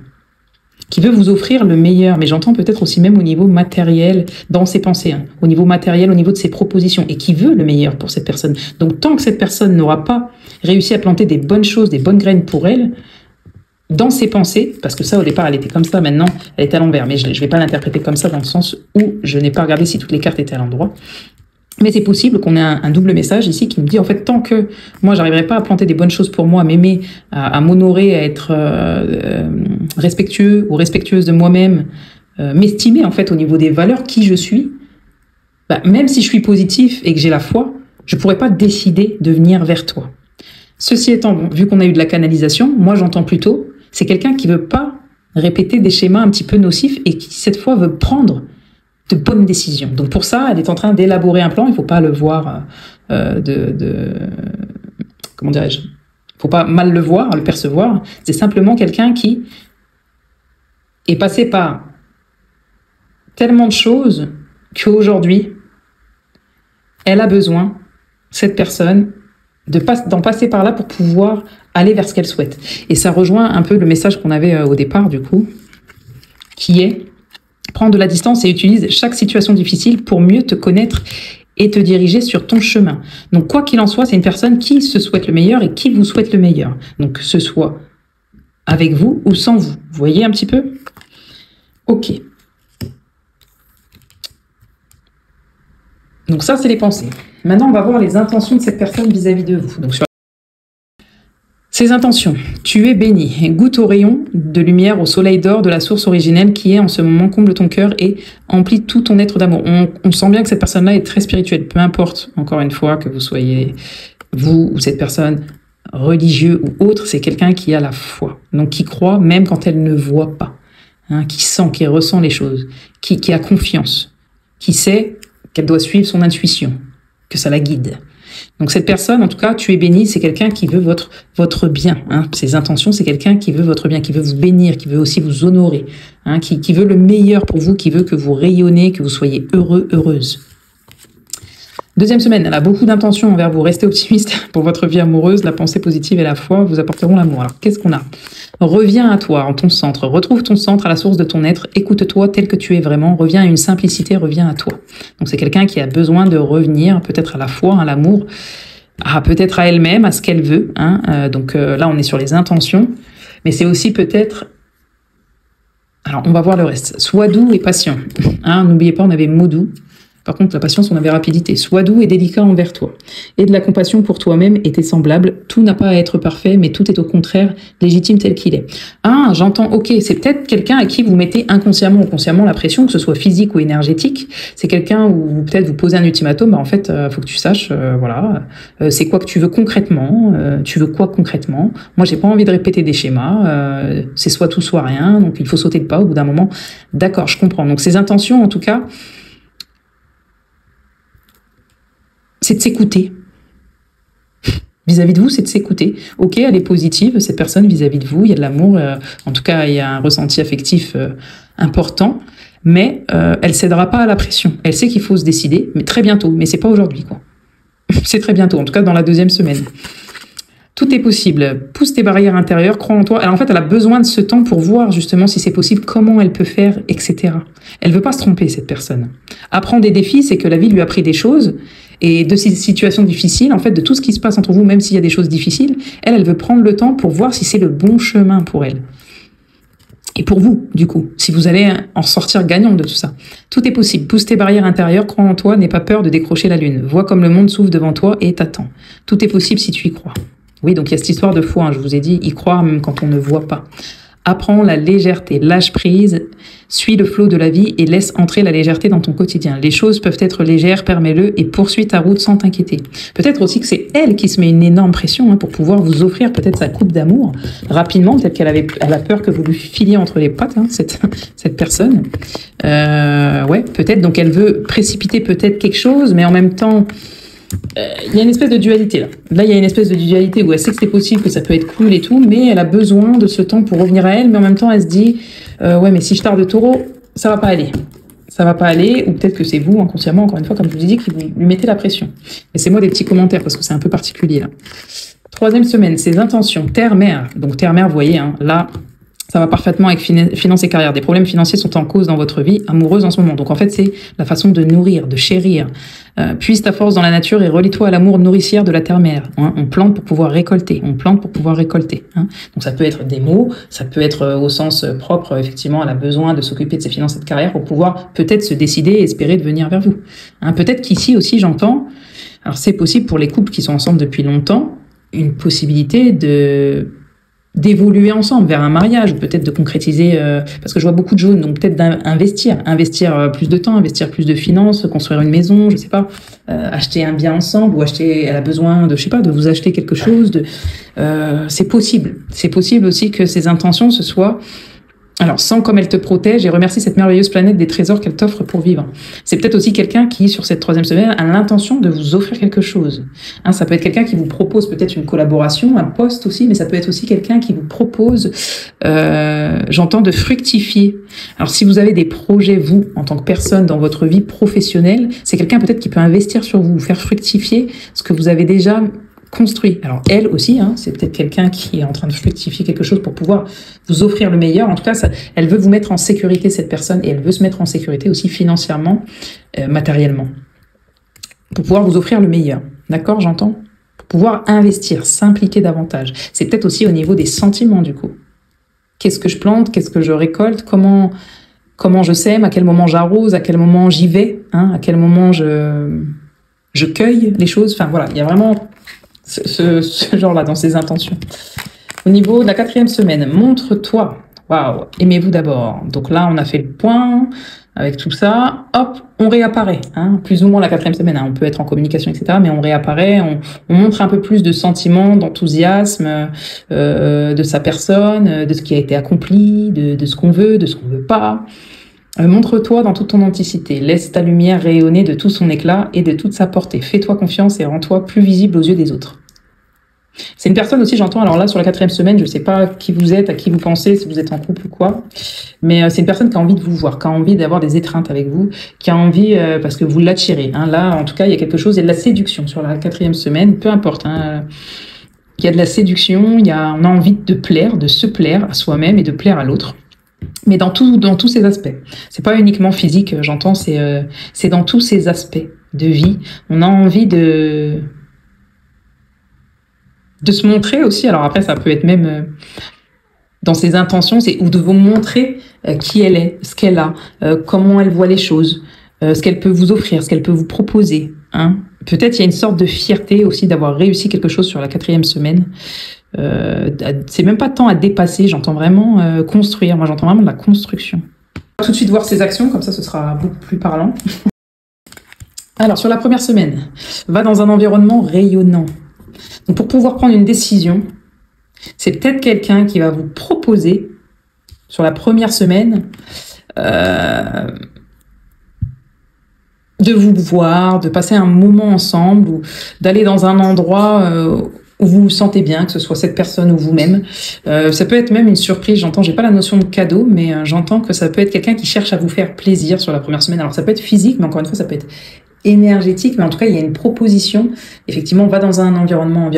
Speaker 1: qui veut vous offrir le meilleur, mais j'entends peut-être aussi même au niveau matériel, dans ses pensées, au niveau matériel, au niveau de ses propositions, et qui veut le meilleur pour cette personne. Donc tant que cette personne n'aura pas réussi à planter des bonnes choses, des bonnes graines pour elle, dans ses pensées, parce que ça au départ elle était comme ça, maintenant elle est à l'envers, mais je ne vais pas l'interpréter comme ça dans le sens où je n'ai pas regardé si toutes les cartes étaient à l'endroit. Mais c'est possible qu'on ait un double message ici qui me dit, en fait, tant que moi, j'arriverai pas à planter des bonnes choses pour moi, à m'aimer, à m'honorer, à être respectueux ou respectueuse de moi-même, m'estimer, en fait, au niveau des valeurs, qui je suis, même si je suis positif et que j'ai la foi, je pourrais pas décider de venir vers toi. Ceci étant, bon, vu qu'on a eu de la canalisation, moi, j'entends plutôt, c'est quelqu'un qui veut pas répéter des schémas un petit peu nocifs et qui, cette fois, veut prendre de bonnes décisions. Donc pour ça, elle est en train d'élaborer un plan. Il faut pas le voir comment dirais-je, il faut pas mal le voir, le percevoir. C'est simplement quelqu'un qui est passé par tellement de choses qu'aujourd'hui, elle a besoin, cette personne, d'en passer par là pour pouvoir aller vers ce qu'elle souhaite. Et ça rejoint un peu le message qu'on avait au départ, du coup, qui est: prends de la distance et utilise chaque situation difficile pour mieux te connaître et te diriger sur ton chemin. Donc, quoi qu'il en soit, c'est une personne qui se souhaite le meilleur et qui vous souhaite le meilleur. Donc, que ce soit avec vous ou sans vous. Vous voyez un petit peu? Ok. Donc ça, c'est les pensées. Maintenant, on va voir les intentions de cette personne vis-à-vis de vous. Donc, sur ses intentions: tu es béni, goûte au rayon de lumière, au soleil d'or de la source originelle qui est en ce moment, comble ton cœur et emplit tout ton être d'amour. On sent bien que cette personne-là est très spirituelle, peu importe, encore une fois, que vous soyez, vous ou cette personne, religieux ou autre, c'est quelqu'un qui a la foi, donc qui croit même quand elle ne voit pas, qui sent, qui ressent les choses, qui a confiance, qui sait qu'elle doit suivre son intuition, que ça la guide. Donc cette personne, en tout cas, tu es béni, c'est quelqu'un qui veut votre bien. Ses intentions, c'est quelqu'un qui veut votre bien, qui veut vous bénir, qui veut aussi vous honorer, qui veut le meilleur pour vous, qui veut que vous rayonnez, que vous soyez heureux, heureuse. Deuxième semaine, elle a beaucoup d'intentions envers vous. Restez optimiste pour votre vie amoureuse. La pensée positive et la foi vous apporteront l'amour. Alors, qu'est-ce qu'on a? Reviens à toi, en ton centre. Retrouve ton centre à la source de ton être. Écoute-toi tel que tu es vraiment. Reviens à une simplicité, reviens à toi. Donc, c'est quelqu'un qui a besoin de revenir peut-être à la foi, à l'amour, peut-être à elle-même, à ce qu'elle veut. Donc là, on est sur les intentions. Mais c'est aussi peut-être... Alors, on va voir le reste. Sois doux et patient. N'oubliez pas, on avait mot doux. Par contre, la patience, on avait rapidité. Sois doux et délicat envers toi. Et de la compassion pour toi-même et tes semblables. Tout n'a pas à être parfait, mais tout est au contraire légitime tel qu'il est. J'entends, ok, c'est peut-être quelqu'un à qui vous mettez inconsciemment ou consciemment la pression, que ce soit physique ou énergétique. C'est quelqu'un où peut-être vous posez un ultimatum, en fait, faut que tu saches, c'est quoi que tu veux concrètement, tu veux quoi concrètement. Moi, j'ai pas envie de répéter des schémas, c'est soit tout, soit rien, donc il faut sauter le pas au bout d'un moment. D'accord, je comprends. Donc ces intentions, en tout cas, c'est de s'écouter. vis-à-vis de vous, c'est de s'écouter. Ok, elle est positive, cette personne vis-à-vis de vous, il y a de l'amour, en tout cas, il y a un ressenti affectif important, mais elle cédera pas à la pression. Elle sait qu'il faut se décider, mais très bientôt, mais c'est pas aujourd'hui, quoi. C'est très bientôt, en tout cas dans la 2e semaine. Tout est possible. Pousse tes barrières intérieures, crois en toi. Alors, en fait, elle a besoin de ce temps pour voir justement si c'est possible, comment elle peut faire, etc. Elle veut pas se tromper, cette personne. Apprendre des défis, c'est que la vie lui a appris des choses. Et de ces situations difficiles, en fait, de tout ce qui se passe entre vous, même s'il y a des choses difficiles, elle veut prendre le temps pour voir si c'est le bon chemin pour elle. Et pour vous, du coup, si vous allez en sortir gagnant de tout ça. Tout est possible. Pousse tes barrières intérieures, crois en toi, n'aie pas peur de décrocher la lune. Vois comme le monde s'ouvre devant toi et t'attend. Tout est possible si tu y crois. Oui, donc il y a cette histoire de foi, hein, je vous ai dit, y croire même quand on ne voit pas. Apprends la légèreté, lâche prise, suis le flot de la vie et laisse entrer la légèreté dans ton quotidien. Les choses peuvent être légères, permets-le et poursuis ta route sans t'inquiéter. Peut-être aussi que c'est elle qui se met une énorme pression pour pouvoir vous offrir peut-être sa coupe d'amour rapidement. Peut-être qu'elle a peur que vous lui filiez entre les pattes, cette personne. Ouais, peut-être. Donc elle veut précipiter peut-être quelque chose, mais en même temps... il y a une espèce de dualité là. Là, il y a une espèce de dualité où elle sait que c'est possible, que ça peut être cool et tout, mais elle a besoin de ce temps pour revenir à elle, mais en même temps, elle se dit ouais, mais si je tarde de taureau, ça va pas aller. Ça va pas aller, ou peut-être que c'est vous, inconsciemment, encore une fois, comme je vous ai dit, qui vous lui mettez la pression. Laissez-moi des petits commentaires, parce que c'est un peu particulier là. 3e semaine, ses intentions, terre-mère. Donc terre-mère, vous voyez, là... Ça va parfaitement avec finances et carrière. Des problèmes financiers sont en cause dans votre vie amoureuse en ce moment. Donc en fait, c'est la façon de nourrir, de chérir. Puise ta force dans la nature et relie-toi à l'amour nourricière de la terre-mère. On plante pour pouvoir récolter. On plante pour pouvoir récolter. Donc ça peut être des mots, ça peut être au sens propre. Effectivement, elle a besoin de s'occuper de ses finances et de carrière pour pouvoir peut-être se décider et espérer de venir vers vous. Peut-être qu'ici aussi, j'entends, alors c'est possible pour les couples qui sont ensemble depuis longtemps, une possibilité d'évoluer ensemble vers un mariage, peut-être de concrétiser, parce que je vois beaucoup de jaunes, donc peut-être d'investir, investir plus de temps, investir plus de finances, construire une maison, je sais pas, acheter un bien ensemble, ou elle a besoin de, je sais pas, de vous acheter quelque chose, c'est possible. C'est possible aussi que ces intentions, ce soit, alors, sens comme elle te protège et remercie cette merveilleuse planète des trésors qu'elle t'offre pour vivre. C'est peut-être aussi quelqu'un qui, sur cette 3e semaine, a l'intention de vous offrir quelque chose. Ça peut être quelqu'un qui vous propose peut-être une collaboration, un poste aussi, mais ça peut être aussi quelqu'un qui vous propose, j'entends, de fructifier. Alors, si vous avez des projets, vous, en tant que personne, dans votre vie professionnelle, c'est quelqu'un peut-être qui peut investir sur vous, faire fructifier ce que vous avez déjà construit. Alors elle aussi, c'est peut-être quelqu'un qui est en train de fructifier quelque chose pour pouvoir vous offrir le meilleur. En tout cas, elle veut vous mettre en sécurité, cette personne, et elle veut se mettre en sécurité aussi financièrement, matériellement, pour pouvoir vous offrir le meilleur. D'accord, j'entends? Pour pouvoir investir, s'impliquer davantage. C'est peut-être aussi au niveau des sentiments, du coup. Qu'est-ce que je plante? Qu'est-ce que je récolte? Comment je sème? À quel moment j'arrose? À quel moment j'y vais? À quel moment je cueille les choses? Enfin, voilà, il y a vraiment ce genre-là dans ses intentions. Au niveau de la 4e semaine, montre-toi. Waouh, aimez-vous d'abord. Donc là, on a fait le point avec tout ça. Hop, on réapparaît. Plus ou moins la 4e semaine. On peut être en communication, etc. Mais on réapparaît. On montre un peu plus de sentiments, d'enthousiasme de sa personne, de ce qui a été accompli, de ce qu'on veut, de ce qu'on veut pas. Montre-toi dans toute ton authenticité. Laisse ta lumière rayonner de tout son éclat et de toute sa portée. Fais-toi confiance et rends-toi plus visible aux yeux des autres. C'est une personne aussi, j'entends, alors là, sur la 4e semaine, je sais pas qui vous êtes, à qui vous pensez, si vous êtes en couple ou quoi, mais c'est une personne qui a envie de vous voir, qui a envie d'avoir des étreintes avec vous, qui a envie, parce que vous l'attirez. Là, en tout cas, il y a quelque chose, il y a de la séduction sur la 4e semaine, peu importe. Il y a de la séduction, on a envie de plaire, de se plaire à soi-même et de plaire à l'autre. Mais dans tous ces aspects. C'est pas uniquement physique, j'entends, c'est dans tous ces aspects de vie. On a envie de se montrer aussi. Alors après, ça peut être même dans ses intentions, ou de vous montrer qui elle est, ce qu'elle a, comment elle voit les choses, ce qu'elle peut vous offrir, ce qu'elle peut vous proposer. Peut-être il y a une sorte de fierté aussi d'avoir réussi quelque chose sur la 4e semaine. C'est même pas de temps à dépasser, j'entends vraiment construire. Moi, j'entends vraiment de la construction. On va tout de suite voir ses actions, comme ça, ce sera beaucoup plus parlant. Alors, sur la 1re semaine, va dans un environnement rayonnant. Donc, pour pouvoir prendre une décision, c'est peut-être quelqu'un qui va vous proposer, sur la 1re semaine, de vous voir, de passer un moment ensemble, ou d'aller dans un endroit où vous vous sentez bien, que ce soit cette personne ou vous-même. Ça peut être même une surprise, j'entends, j'ai pas la notion de cadeau, mais j'entends que ça peut être quelqu'un qui cherche à vous faire plaisir sur la première semaine. Alors ça peut être physique, mais encore une fois, ça peut être énergétique, mais en tout cas, il y a une proposition. Effectivement, on va dans un environnement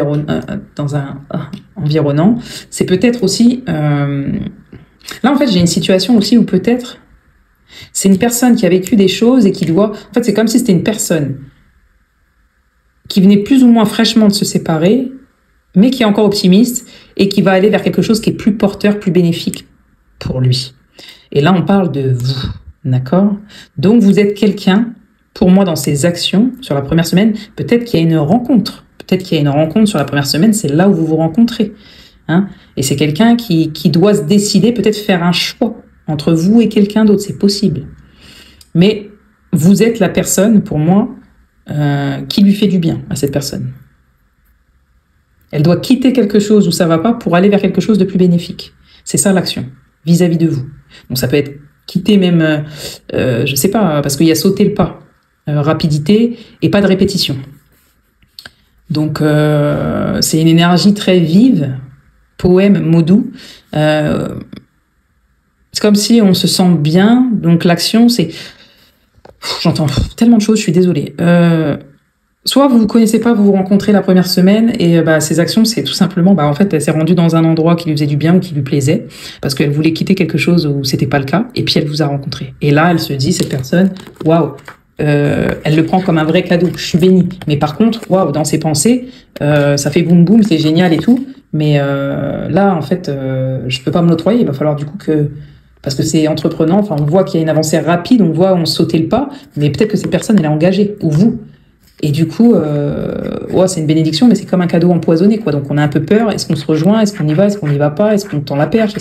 Speaker 1: environnant. C'est peut-être aussi... Là, en fait, j'ai une situation aussi où peut-être c'est une personne qui a vécu des choses et qui doit... En fait, c'est comme si c'était une personne qui venait plus ou moins fraîchement de se séparer, mais qui est encore optimiste et qui va aller vers quelque chose qui est plus porteur, plus bénéfique pour lui. Et là, on parle de vous, d'accord? Donc, vous êtes quelqu'un, pour moi, dans ses actions, sur la première semaine, peut-être qu'il y a une rencontre. Peut-être qu'il y a une rencontre sur la première semaine, c'est là où vous vous rencontrez. Hein? Et c'est quelqu'un qui doit se décider, peut-être faire un choix entre vous et quelqu'un d'autre, c'est possible. Mais vous êtes la personne, pour moi, qui lui fait du bien à cette personne. Elle doit quitter quelque chose où ça va pas pour aller vers quelque chose de plus bénéfique. C'est ça l'action, vis-à-vis de vous. Donc ça peut être quitter même, je sais pas, parce qu'il y a sauter le pas, rapidité et pas de répétition. Donc c'est une énergie très vive, poème, mot doux. C'est comme si on se sent bien. Donc l'action, c'est... J'entends tellement de choses, je suis désolée. Soit vous ne connaissez pas, vous vous rencontrez la première semaine et ces actions, c'est tout simplement, en fait, elle s'est rendue dans un endroit qui lui faisait du bien ou qui lui plaisait parce qu'elle voulait quitter quelque chose où c'était pas le cas et puis elle vous a rencontré. Et là, elle se dit, cette personne, waouh, elle le prend comme un vrai cadeau. Je suis bénie. Mais par contre, waouh, dans ses pensées, ça fait boum boum, c'est génial et tout. Mais là, en fait, je peux pas me l'octroyer. Il va falloir du coup que... Parce que c'est entreprenant, enfin, on voit qu'il y a une avancée rapide, on voit on sauter le pas, mais peut-être que cette personne, elle est engagée, ou vous. Et du coup, c'est une bénédiction, mais c'est comme un cadeau empoisonné, quoi. Donc on a un peu peur. Est-ce qu'on se rejoint? Est-ce qu'on y va? Est-ce qu'on n'y va pas? Est-ce qu'on tend la perche?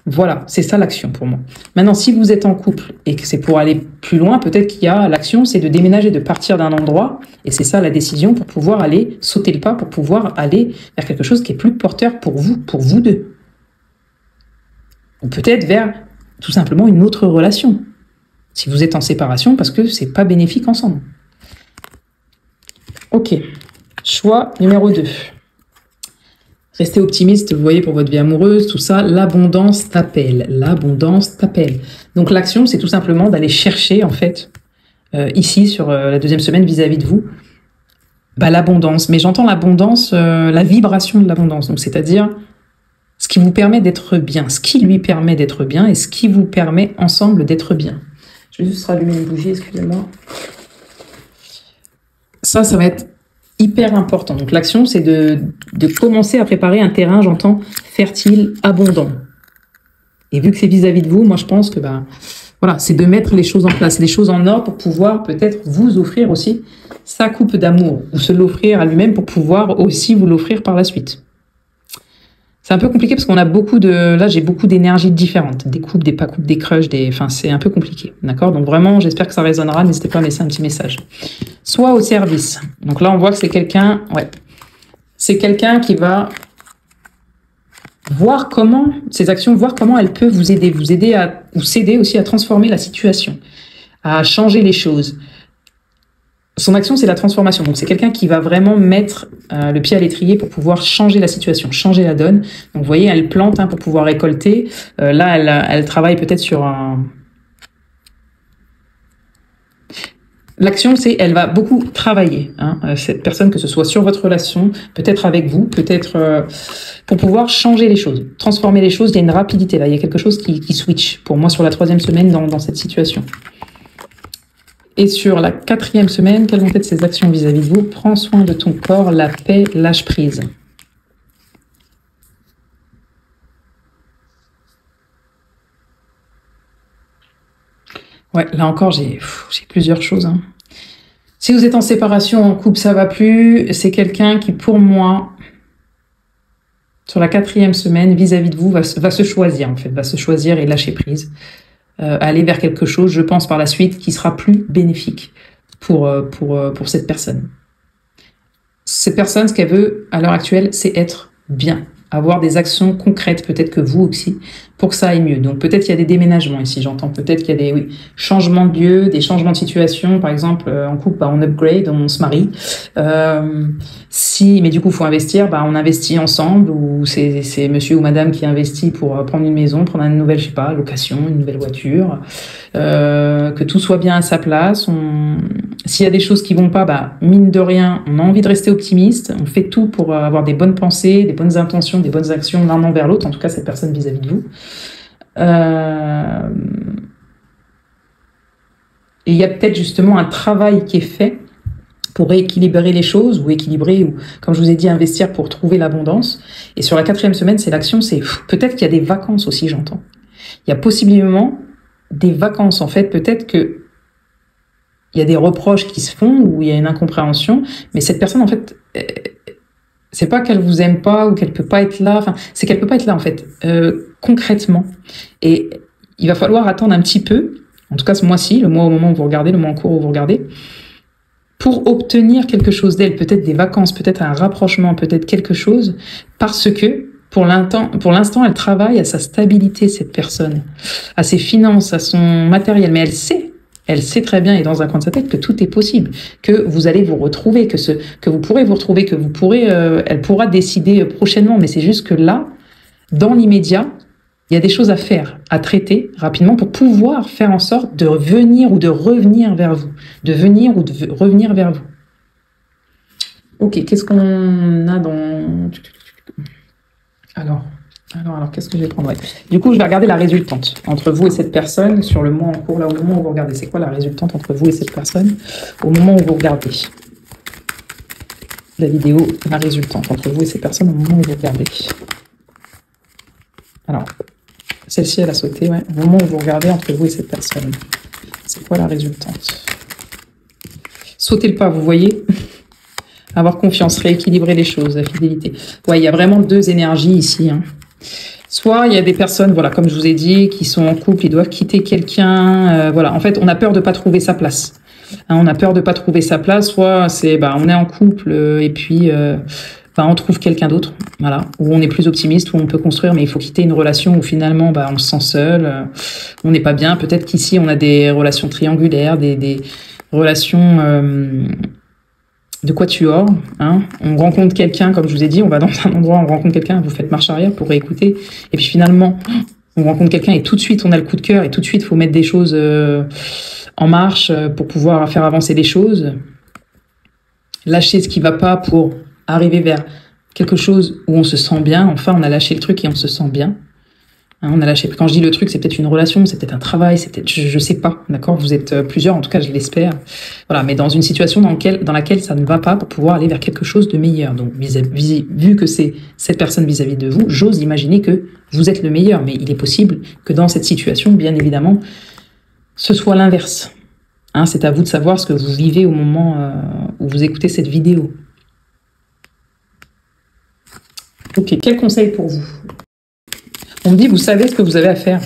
Speaker 1: Voilà, c'est ça l'action pour moi. Maintenant, si vous êtes en couple et que c'est pour aller plus loin, peut-être qu'il y a l'action, c'est de déménager, de partir d'un endroit, et c'est ça la décision pour pouvoir aller sauter le pas, pour pouvoir aller vers quelque chose qui est plus porteur pour vous deux. Ou peut-être vers tout simplement une autre relation. Si vous êtes en séparation, parce que c'est pas bénéfique ensemble. Ok, choix numéro 2. Restez optimiste, vous voyez, pour votre vie amoureuse, tout ça, l'abondance t'appelle. L'abondance t'appelle. Donc l'action, c'est tout simplement d'aller chercher, en fait, ici, sur la deuxième semaine, vis-à-vis de vous, l'abondance. Mais j'entends l'abondance, la vibration de l'abondance. Donc c'est-à-dire ce qui vous permet d'être bien, ce qui lui permet d'être bien et ce qui vous permet ensemble d'être bien. Je vais juste rallumer une bougie, excusez-moi. Ça va être hyper important. Donc l'action, c'est de commencer à préparer un terrain, j'entends, fertile, abondant. Et vu que c'est vis-à-vis de vous, moi je pense que c'est de mettre les choses en place, les choses en ordre pour pouvoir peut-être vous offrir aussi sa coupe d'amour, ou se l'offrir à lui-même pour pouvoir aussi vous l'offrir par la suite. C'est un peu compliqué parce qu'on a là j'ai beaucoup d'énergies différentes, des couples, des pas couples, des crushs, c'est un peu compliqué, d'accord? Donc vraiment, j'espère que ça résonnera, n'hésitez pas à me laisser un petit message. Soit au service. Donc là, on voit que c'est quelqu'un, c'est quelqu'un qui va voir comment, ses actions, voir comment elle peut vous aider ou s'aider aussi à transformer la situation, à changer les choses. Son action, c'est la transformation. Donc, c'est quelqu'un qui va vraiment mettre le pied à l'étrier pour pouvoir changer la situation, changer la donne. Donc, vous voyez, elle plante pour pouvoir récolter. Là, elle travaille peut-être sur un... L'action, c'est elle va beaucoup travailler, cette personne, que ce soit sur votre relation, peut-être avec vous, peut-être pour pouvoir changer les choses, transformer les choses. Il y a une rapidité là, il y a quelque chose qui switch pour moi sur la 3e semaine dans cette situation. Et sur la 4e semaine, quelles vont être ses actions vis-à-vis de vous? Prends soin de ton corps, la paix, lâche prise. Ouais, là encore, j'ai plusieurs choses. Si vous êtes en séparation, en couple, ça va plus. C'est quelqu'un qui, pour moi, sur la 4e semaine, vis-à-vis de vous, va se choisir, en fait, va se choisir et lâcher prise. Aller vers quelque chose, je pense, par la suite, qui sera plus bénéfique pour cette personne. Cette personne, ce qu'elle veut, à l'heure actuelle, c'est être bien. Avoir des actions concrètes, peut-être que vous aussi, pour que ça aille mieux. Donc peut-être qu'il y a des déménagements ici, j'entends. Peut-être qu'il y a des changements de lieu, des changements de situation. Par exemple, en couple, bah, on upgrade, on se marie. Mais du coup, il faut investir, bah, on investit ensemble, ou c'est monsieur ou madame qui investit pour prendre une maison, prendre une nouvelle, je sais pas, location, une nouvelle voiture. Que tout soit bien à sa place. S'il y a des choses qui vont pas, bah, mine de rien, on a envie de rester optimiste. On fait tout pour avoir des bonnes pensées, des bonnes intentions, des bonnes actions l'un envers l'autre. En tout cas, cette personne vis-à-vis de vous. Et il y a peut-être justement un travail qui est fait pour rééquilibrer les choses, ou équilibrer, ou comme je vous ai dit, investir pour trouver l'abondance. Et sur la 4e semaine, c'est l'action, c'est peut-être qu'il y a des vacances aussi, j'entends. Il y a possiblement des vacances, en fait. Peut-être que il y a des reproches qui se font, ou il y a une incompréhension, mais cette personne, en fait, c'est pas qu'elle vous aime pas, ou qu'elle peut pas être là, enfin, c'est qu'elle peut pas être là, en fait, concrètement. Et il va falloir attendre un petit peu, en tout cas ce mois-ci, le mois au moment où vous regardez, le mois en cours où vous regardez, pour obtenir quelque chose d'elle, peut-être des vacances, peut-être un rapprochement, peut-être quelque chose, parce que pour l'instant, elle travaille à sa stabilité, cette personne, à ses finances, à son matériel, mais elle sait très bien, et dans un coin de sa tête, que tout est possible, que vous allez vous retrouver, que vous pourrez vous retrouver, que vous pourrez, elle pourra décider prochainement, mais c'est juste que là, dans l'immédiat, il y a des choses à faire, à traiter rapidement pour pouvoir faire en sorte de venir ou de revenir vers vous. De venir ou de revenir vers vous. Ok, qu'est-ce qu'on a dans... Alors, qu'est-ce que je vais prendre? Ouais. Du coup, je vais regarder la résultante entre vous et cette personne sur le mois en cours, là, au moment où vous regardez. C'est quoi la résultante entre vous et cette personne au moment où vous regardez la vidéo, la résultante entre vous et cette personne au moment où vous regardez. Alors, celle-ci, elle a sauté, ouais. Au moment où vous regardez entre vous et cette personne. C'est quoi la résultante? Sautez le pas, vous voyez? Avoir confiance, rééquilibrer les choses, la fidélité. Ouais, il y a vraiment deux énergies ici, hein. Soit il y a des personnes, voilà, comme je vous ai dit, qui sont en couple, ils doivent quitter quelqu'un. Voilà, en fait, on a peur de pas trouver sa place. Hein, on a peur de pas trouver sa place. Soit c'est, bah, on est en couple et puis, bah, on trouve quelqu'un d'autre. Voilà, où on est plus optimiste, où on peut construire, mais il faut quitter une relation où finalement, bah, on se sent seul, on n'est pas bien. Peut-être qu'ici, on a des relations triangulaires, des relations de quatuor, hein. On rencontre quelqu'un, comme je vous ai dit, on va dans un endroit, on rencontre quelqu'un, vous faites marche arrière pour réécouter, et puis finalement, on rencontre quelqu'un et tout de suite on a le coup de cœur, et tout de suite il faut mettre des choses en marche pour pouvoir faire avancer les choses, lâcher ce qui va pas pour arriver vers quelque chose où on se sent bien. Enfin, on a lâché le truc et on se sent bien. Hein, on a lâché. Quand je dis le truc, c'est peut-être une relation, c'est peut-être un travail, c'est peut-être, je sais pas, d'accord. Vous êtes plusieurs, en tout cas, je l'espère. Voilà, mais dans une situation dans laquelle ça ne va pas pour pouvoir aller vers quelque chose de meilleur. Donc, vu que c'est cette personne vis-à-vis de vous, j'ose imaginer que vous êtes le meilleur. Mais il est possible que dans cette situation, bien évidemment, ce soit l'inverse. Hein, c'est à vous de savoir ce que vous vivez au moment où vous écoutez cette vidéo. Ok, quel conseil pour vous? On me dit, vous savez ce que vous avez à faire.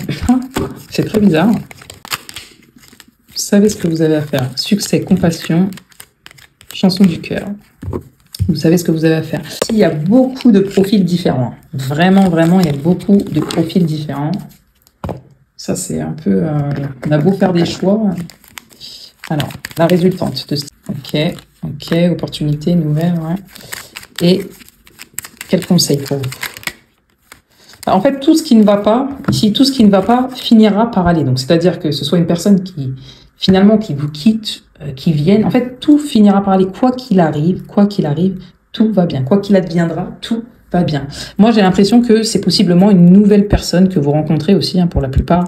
Speaker 1: C'est très bizarre. Vous savez ce que vous avez à faire. Succès, compassion, chanson du cœur. Vous savez ce que vous avez à faire. Il y a beaucoup de profils différents. Vraiment, vraiment, il y a beaucoup de profils différents. Ça, c'est un peu... on a beau faire des choix. Alors, la résultante de... Ok, opportunité, nouvelle, ouais. Et quel conseil pour vous? En fait, tout ce qui ne va pas, ici, tout ce qui ne va pas finira par aller. Donc, c'est-à-dire que ce soit une personne qui, finalement, qui vous quitte, qui vienne. En fait, tout finira par aller. Quoi qu'il arrive, tout va bien. Quoi qu'il adviendra, tout va bien. Moi, j'ai l'impression que c'est possiblement une nouvelle personne que vous rencontrez aussi, hein, pour la plupart.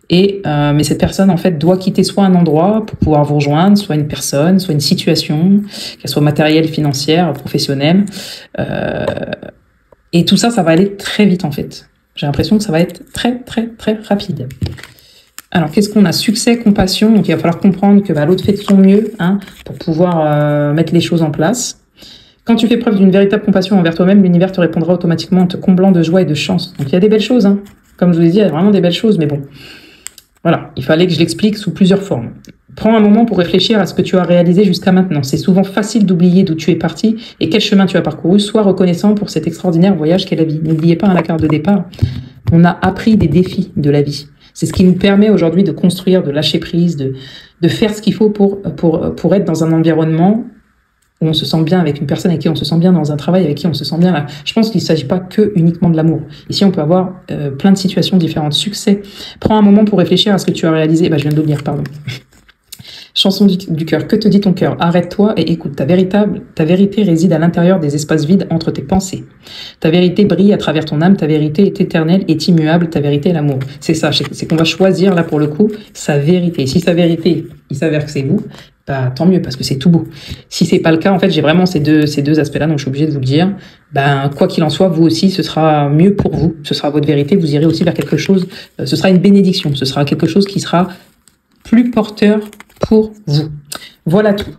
Speaker 1: Et mais cette personne, en fait, doit quitter soit un endroit pour pouvoir vous rejoindre, soit une personne, soit une situation, qu'elle soit matérielle, financière, professionnelle. Et tout ça, ça va aller très vite, en fait. J'ai l'impression que ça va être très, très, très rapide. Alors, qu'est-ce qu'on a? Succès, compassion. Donc, il va falloir comprendre que l'autre fait de son mieux, hein, pour pouvoir mettre les choses en place. Quand tu fais preuve d'une véritable compassion envers toi-même, l'univers te répondra automatiquement en te comblant de joie et de chance. Donc, il y a des belles choses, hein. Comme je vous l'ai dit, il y a vraiment des belles choses, mais bon. Voilà, il fallait que je l'explique sous plusieurs formes. Prends un moment pour réfléchir à ce que tu as réalisé jusqu'à maintenant. C'est souvent facile d'oublier d'où tu es parti et quel chemin tu as parcouru. Sois reconnaissant pour cet extraordinaire voyage qu'est la vie. N'oubliez pas, hein, la carte de départ. On a appris des défis de la vie. C'est ce qui nous permet aujourd'hui de construire, de lâcher prise, de faire ce qu'il faut pour être dans un environnement où on se sent bien avec une personne avec qui on se sent bien, dans un travail avec qui on se sent bien. Là, je pense qu'il ne s'agit pas que uniquement de l'amour. Ici, on peut avoir plein de situations différentes. Succès. Prends un moment pour réfléchir à ce que tu as réalisé. Bah, je viens de le lire, pardon. Chanson du cœur. Que te dit ton cœur? Arrête-toi et écoute. Ta vérité réside à l'intérieur des espaces vides entre tes pensées. Ta vérité brille à travers ton âme. Ta vérité est éternelle, est immuable. Ta vérité est l'amour. C'est ça. C'est qu'on va choisir, là, pour le coup, sa vérité. Et si sa vérité, il s'avère que c'est vous, bah, tant mieux, parce que c'est tout beau. Si c'est pas le cas, en fait, j'ai vraiment ces deux aspects-là, donc je suis obligée de vous le dire. Ben, quoi qu'il en soit, vous aussi, ce sera mieux pour vous. Ce sera votre vérité. Vous irez aussi vers quelque chose. Ce sera une bénédiction. Ce sera quelque chose qui sera plus porteur pour vous. Voilà tout.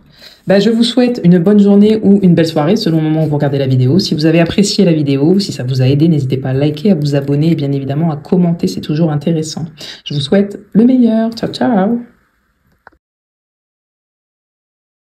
Speaker 1: Ben, je vous souhaite une bonne journée ou une belle soirée selon le moment où vous regardez la vidéo. Si vous avez apprécié la vidéo, si ça vous a aidé, n'hésitez pas à liker, à vous abonner et bien évidemment à commenter. C'est toujours intéressant. Je vous souhaite le meilleur. Ciao, ciao.